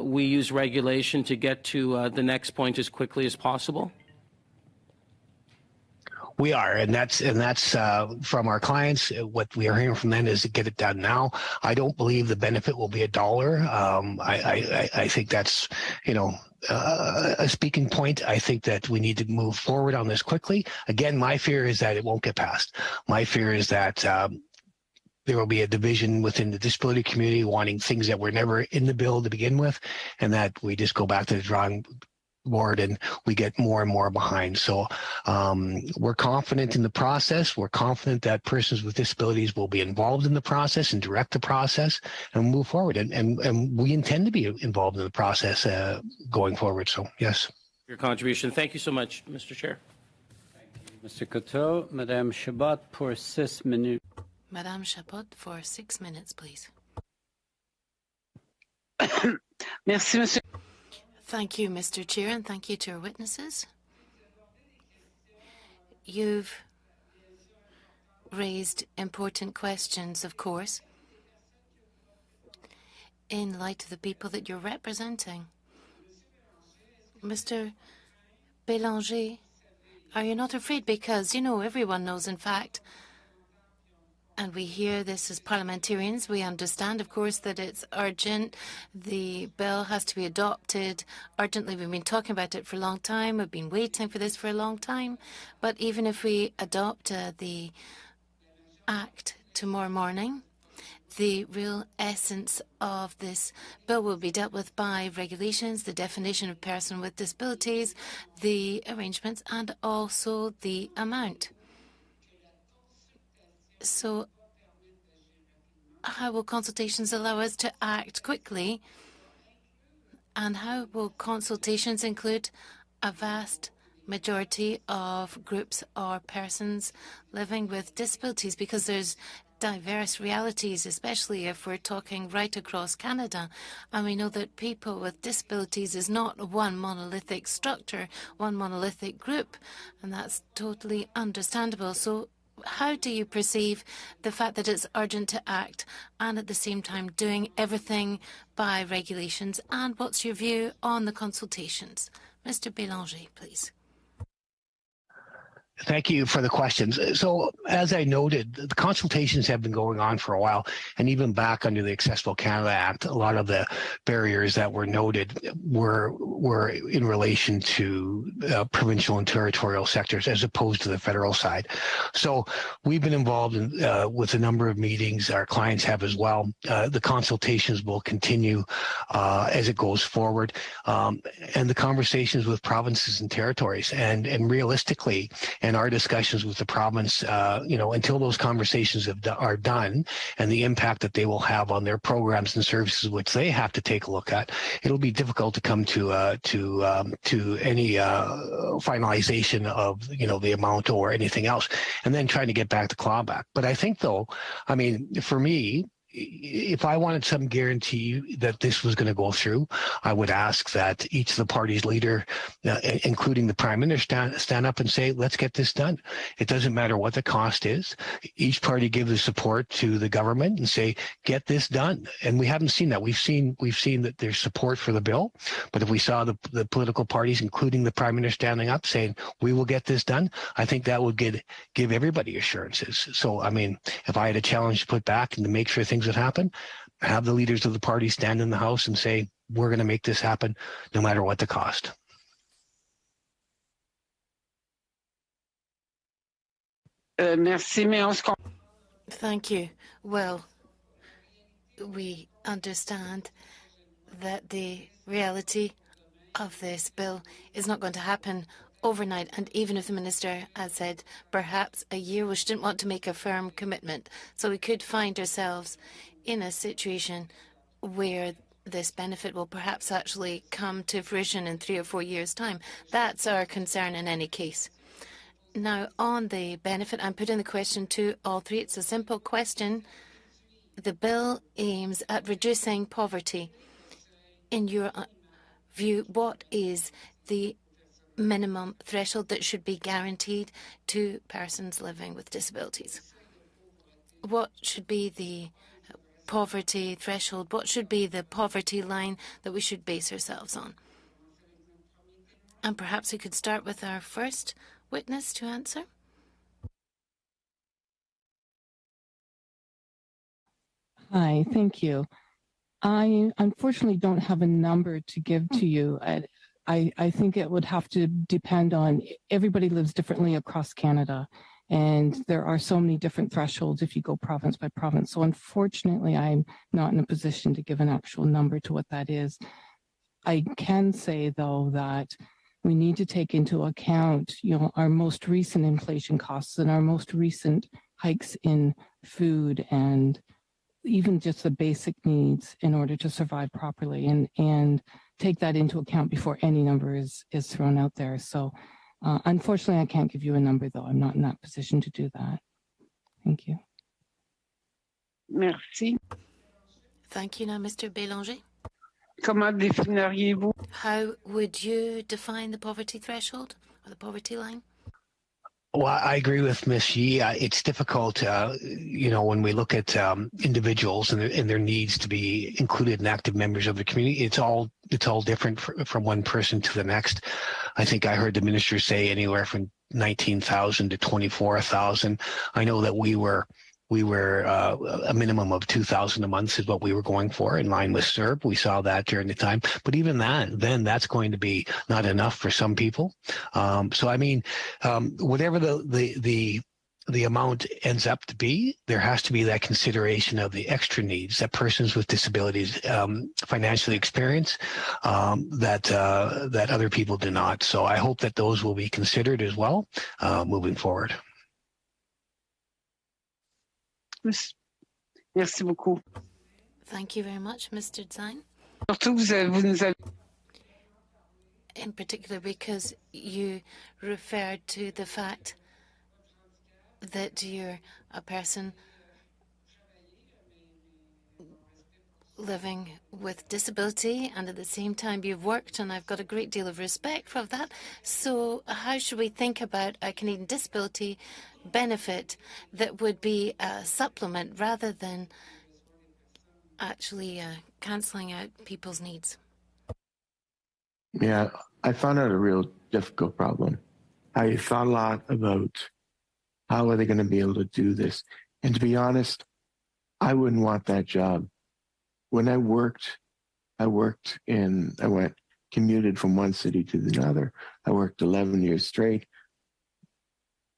we use regulation to get to the next point as quickly as possible? We are, and that's from our clients. What we are hearing from them is to get it done now. I don't believe the benefit will be $1. I think that's a speaking point. I think that we need to move forward on this quickly. Again, my fear is that it won't get passed. My fear is that there will be a division within the disability community wanting things that were never in the bill to begin with, and that we just go back to the drawing board and we get more and more behind. So we're confident in the process. We're confident that persons with disabilities will be involved in the process and direct the process and move forward. And we intend to be involved in the process going forward. So, yes. Your contribution. Thank you so much, Mr. Chair. Mr. Coteau, Madame Chabot pour 6 minutes. Madame Chabot for 6 minutes, please. Merci, Monsieur. Thank you, Mr. Chair, and thank you to our witnesses. You've raised important questions, of course, in light of the people that you're representing. Mr. Bélanger, are you not afraid? Because, everyone knows, in fact, and we hear this as parliamentarians. We understand, of course, that it's urgent. The bill has to be adopted urgently. We've been talking about it for a long time. We've been waiting for this for a long time. But even if we adopt the Act tomorrow morning, the real essence of this bill will be dealt with by regulations, the definition of person with disabilities, the arrangements, and also the amount. So how will consultations allow us to act quickly? And how will consultations include a vast majority of groups or persons living with disabilities? Because there's diverse realities, especially if we're talking right across Canada. And we know that people with disabilities is not one monolithic structure, one monolithic group, and that's totally understandable. So how do you perceive the fact that it's urgent to act and at the same time doing everything by regulations? And what's your view on the consultations? Mr. Bélanger, please. Thank you for the questions. So, as I noted, the consultations have been going on for a while, and even back under the Accessible Canada Act, a lot of the barriers that were noted were in relation to provincial and territorial sectors as opposed to the federal side. So, we've been involved in, with a number of meetings. Our clients have as well. The consultations will continue as it goes forward, and the conversations with provinces and territories, and realistically. And our discussions with the province, until those conversations are done and the impact that they will have on their programs and services, which they have to take a look at, it'll be difficult to come to any finalization of, the amount or anything else, and then trying to get back to clawback. But I think, though, for me, if I wanted some guarantee that this was going to go through, I would ask that each of the parties' leader, including the Prime Minister, stand up and say, let's get this done. It doesn't matter what the cost is. Each party give the support to the government and say, get this done. And we haven't seen that. We've seen that there's support for the bill. But if we saw the political parties, including the Prime Minister, standing up saying, we will get this done, I think that would give everybody assurances. So, if I had a challenge to put back and to make sure things would happen, have the leaders of the party stand in the House and say, we're going to make this happen no matter what the cost. Thank you. Well, we understand that the reality of this bill is not going to happen overnight. And even if the minister had said perhaps a year, we didn't want to make a firm commitment. So we could find ourselves in a situation where this benefit will perhaps actually come to fruition in 3 or 4 years' time. That's our concern in any case. Now, on the benefit, I'm putting the question to all three. It's a simple question. The bill aims at reducing poverty. In your view, what is the minimum threshold that should be guaranteed to persons living with disabilities? What should be the poverty threshold? What should be the poverty line that we should base ourselves on? And perhaps we could start with our first witness to answer. Hi, thank you. I unfortunately don't have a number to give to you. I think it would have to depend on, everybody lives differently across Canada, and there are so many different thresholds if you go province by province. So unfortunately, I'm not in a position to give an actual number to what that is. I can say, though, that we need to take into account, our most recent inflation costs and our most recent hikes in food and even just the basic needs in order to survive properly, and take that into account before any number is thrown out there. So unfortunately, I can't give you a number, though. I'm not in that position to do that. Thank you. Merci. Thank you. Now, Mr. Bélanger. Comment définiriez-vous? How would you define the poverty threshold or the poverty line? Well, I agree with Ms. Yee. It's difficult, when we look at individuals and their needs to be included and active members of the community. It's all different from one person to the next. I think I heard the minister say anywhere from 19,000 to 24,000. I know that we were a minimum of 2,000 a month is what we were going for in line with CERB. We saw that during the time, but even then that's going to be not enough for some people. Whatever the amount ends up to be, there has to be that consideration of the extra needs that persons with disabilities financially experience that other people do not. So I hope that those will be considered as well moving forward. Merci beaucoup. Thank you very much, Mr. Zine. In particular, because you referred to the fact that you're a person living with disability, and at the same time you've worked, and I've got a great deal of respect for that. So how should we think about a Canadian disability benefit that would be a supplement rather than actually cancelling out people's needs? Yeah, I found out a real difficult problem. I thought a lot about how are they going to be able to do this. And to be honest, I wouldn't want that job. When I commuted from one city to another. I worked 11 years straight,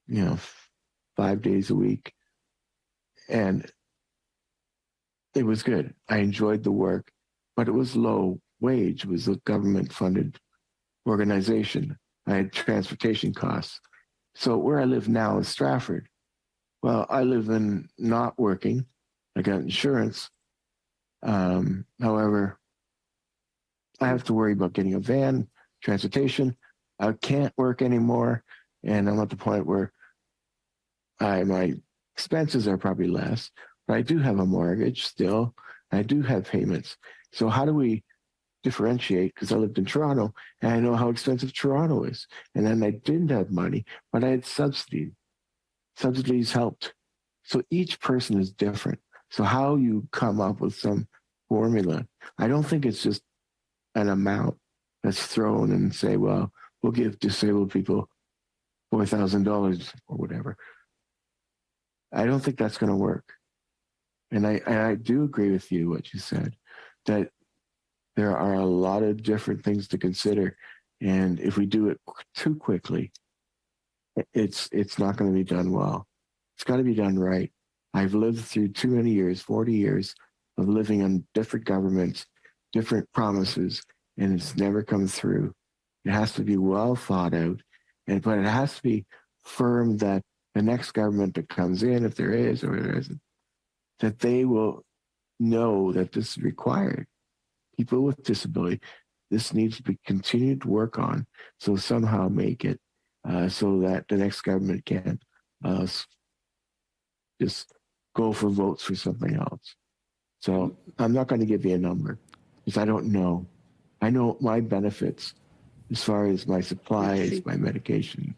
5 days a week. And it was good. I enjoyed the work, but it was low wage. It was a government-funded organization. I had transportation costs. So where I live now is Stratford. Well, I live in not working. I got insurance. However, I have to worry about getting a van, transportation. I can't work anymore. And I'm at the point where my expenses are probably less, but I do have a mortgage still. I do have payments. So how do we differentiate? Because I lived in Toronto and I know how expensive Toronto is. And then I didn't have money, but I had subsidies. Subsidies helped. So each person is different. So how you come up with some formula, I don't think it's just an amount that's thrown and say, well, we'll give disabled people $4,000 or whatever. I don't think that's going to work. And I do agree with you, what you said, that there are a lot of different things to consider. And if we do it too quickly, it's not going to be done well. It's got to be done right. I've lived through too many years, 40 years of living on different governments, different promises, and it's never come through. It has to be well thought out. but it has to be firm that the next government that comes in, if there is or there isn't, that they will know that this is required. People with disability, this needs to be continued to work on, so somehow make it so that the next government can just go for votes for something else. So I'm not going to give you a number because I don't know. I know my benefits as far as my supplies, my medication.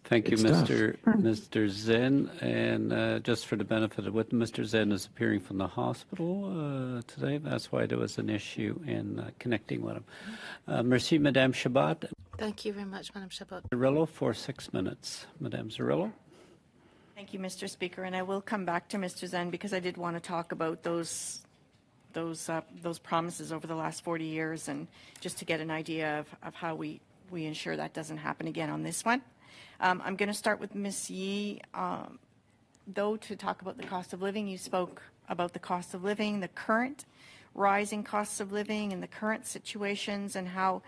Thank you, It's tough. Mr. Zen. And just for the benefit of what Mr. Zen is appearing from the hospital today. That's why there was an issue in connecting with him. Merci, Madame Chabot. Thank you very much, Madam Chabot. Zerillo for 6 minutes. Madame Zerillo. Thank you, Mr. Speaker. And I will come back to Mr. Zen because I did want to talk about those promises over the last 40 years and just to get an idea of how we ensure that doesn't happen again on this one. I'm going to start with Ms. Yee. Though, to talk about the cost of living, you spoke about the cost of living, the current rising costs of living and the current situations and how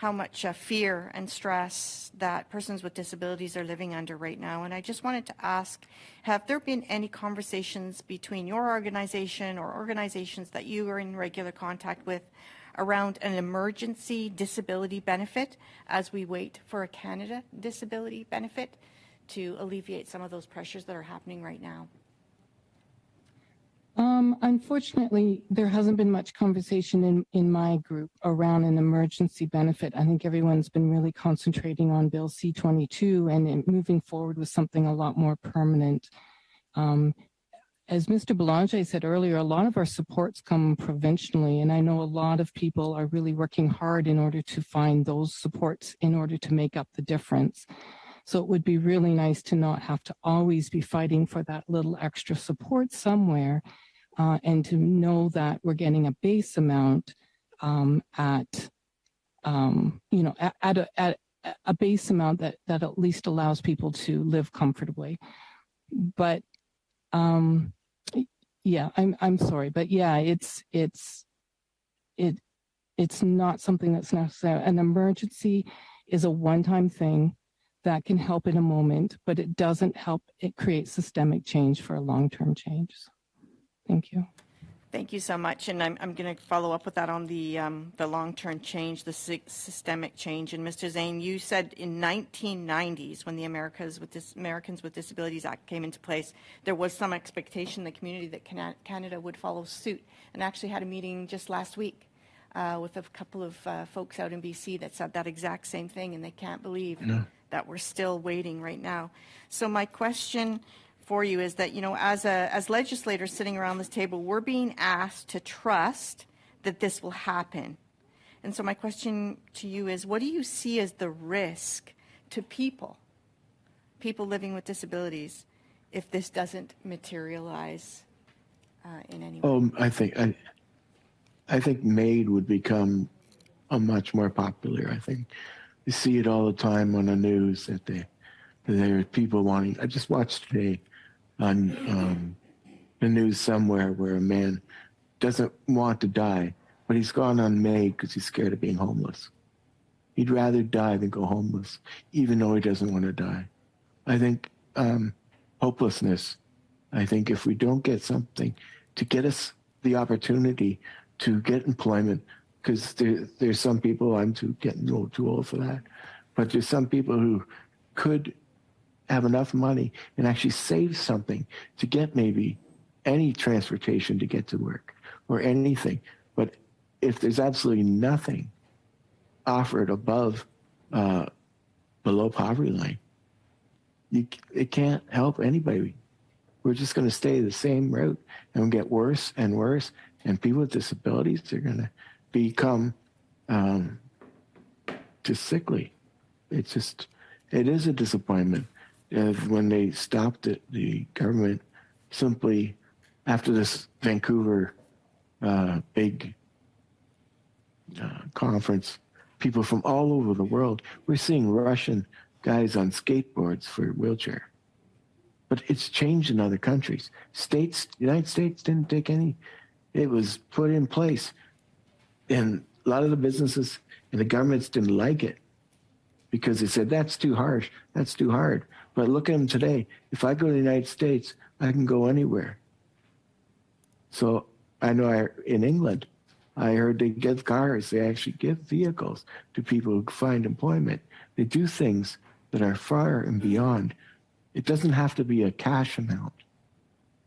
much fear and stress that persons with disabilities are living under right now. And I just wanted to ask, have there been any conversations between your organization or organizations that you are in regular contact with around an emergency disability benefit as we wait for a Canada disability benefit to alleviate some of those pressures that are happening right now? Unfortunately, there hasn't been much conversation in my group around an emergency benefit. I think everyone's been really concentrating on Bill C-22 and moving forward with something a lot more permanent. As Mr. Belanger said earlier, a lot of our supports come provincially, and I know a lot of people are really working hard in order to find those supports in order to make up the difference. So it would be really nice to not have to always be fighting for that little extra support somewhere, and to know that we're getting a base amount at a base amount that at least allows people to live comfortably. But yeah, I'm sorry, but yeah, it's not something that's necessary. An emergency is a one-time thing that can help in a moment, but it doesn't help. It creates systemic change for a long-term change. Thank you. Thank you so much, and I'm going to follow up with that on the long-term change, the systemic change. And Mr. Zane, you said in 1990s, when the Americans with Disabilities Act came into place, there was some expectation in the community that Canada would follow suit, and actually had a meeting just last week with a couple of folks out in BC that said that exact same thing, and they can't believe that we're still waiting right now. So my question for you is that, as legislators sitting around this table, we're being asked to trust that this will happen. And so my question to you is, what do you see as the risk to people living with disabilities, if this doesn't materialize in any way? I think MAID would become a much more popular. I think you see it all the time on the news that there are people wanting. I just watched today on the news somewhere where a man doesn't want to die, but he's gone on MAID because he's scared of being homeless. He'd rather die than go homeless, even though he doesn't want to die. I think hopelessness. I think if we don't get something to get us the opportunity to get employment, because there's some people, I'm getting a little too old for that, but there's some people who could have enough money and actually save something to get maybe any transportation to get to work or anything. But if there's absolutely nothing offered above, below poverty line, it can't help anybody. We're just going to stay the same route and get worse and worse. And people with disabilities are going to become just sickly. It is a disappointment when they stopped it, the government simply, after this Vancouver big conference, people from all over the world, we're seeing Russian guys on skateboards for wheelchair. But it's changed in other countries. United States didn't take any. It was put in place. And a lot of the businesses and the governments didn't like it. because they said, that's too harsh, that's too hard. But look at them today. If I go to the United States, I can go anywhere. So I know in England, I heard they give cars, they actually give vehicles to people who find employment. They do things that are far and beyond. It doesn't have to be a cash amount.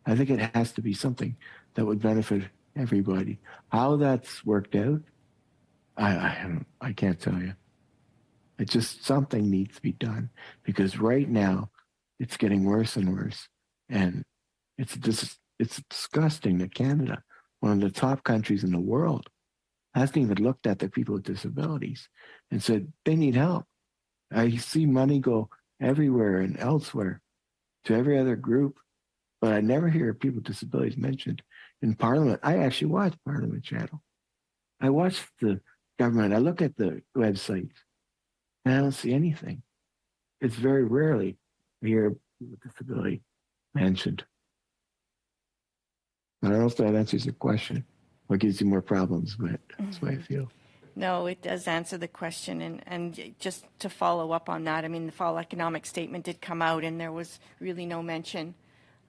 I think it has to be something that would benefit everybody. How that's worked out, I can't tell you. It's just something needs to be done, because right now it's getting worse and worse. And it's disgusting that Canada, one of the top countries in the world, hasn't even looked at the people with disabilities and said they need help. I see money go everywhere and elsewhere to every other group, but I never hear people with disabilities mentioned in Parliament. I actually watch Parliament Channel. I watch the government. I look at the websites, and I don't see anything. It's very rarely I hear people with disability mentioned. I don't know if that answers your question or gives you more problems, but that's the way I feel. No, it does answer the question. And just to follow up on that, I mean, the fall economic statement did come out, and there was really no mention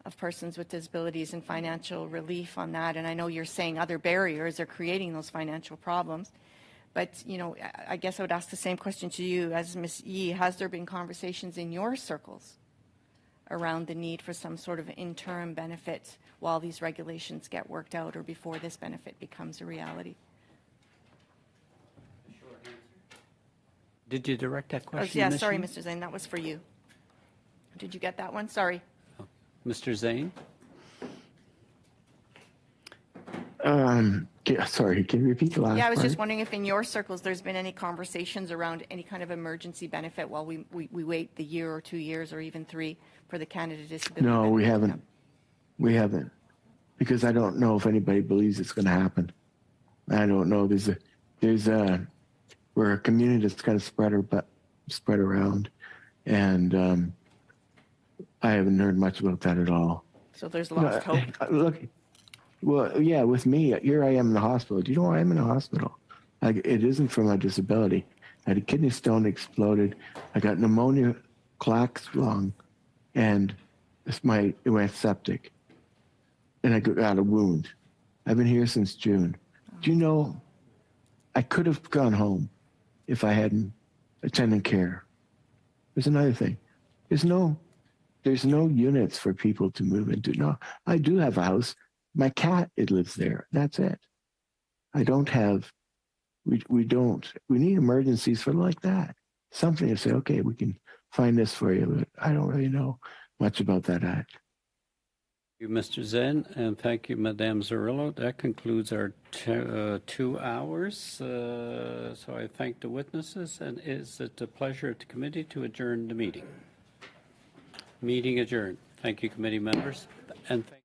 of persons with disabilities and financial relief on that. And I know you're saying other barriers are creating those financial problems. But, you know, I guess I would ask the same question to you as Ms. Yee. Has there been conversations in your circles around the need for some sort of interim benefit while these regulations get worked out or before this benefit becomes a reality? Did you direct that question? Yeah, sorry, Mr. Zane, that was for you. Did you get that one? Sorry. Mr. Zane? Sorry, can you repeat the last part? Yeah, I was just wondering if in your circles there's been any conversations around any kind of emergency benefit while we wait the year or 2 years or even 3 for the Canada Disability No, benefit. we haven't. We haven't. Because I don't know if anybody believes it's going to happen. I don't know. We're a community that's kind of spread around, and I haven't heard much about that at all. So there's lost hope. Look, well, yeah, with me, here I am in the hospital. Do you know why I'm in the hospital? It isn't for my disability. I had a kidney stone exploded. I got pneumonia, Clack's lung, and it went septic. And I got a wound. I've been here since June. Do you know, I could have gone home if I hadn't attended care. There's another thing. There's no units for people to move into. No, I do have a house. My cat, it lives there. That's it. I don't have, we need emergencies for like that. Something to say, okay, we can find this for you, but I don't really know much about that act. Thank you, Mr. Zen, and thank you, Madame Zarillo. That concludes our 2 hours. So I thank the witnesses, and is it the pleasure of the committee to adjourn the meeting? Meeting adjourned. Thank you, committee members, and thank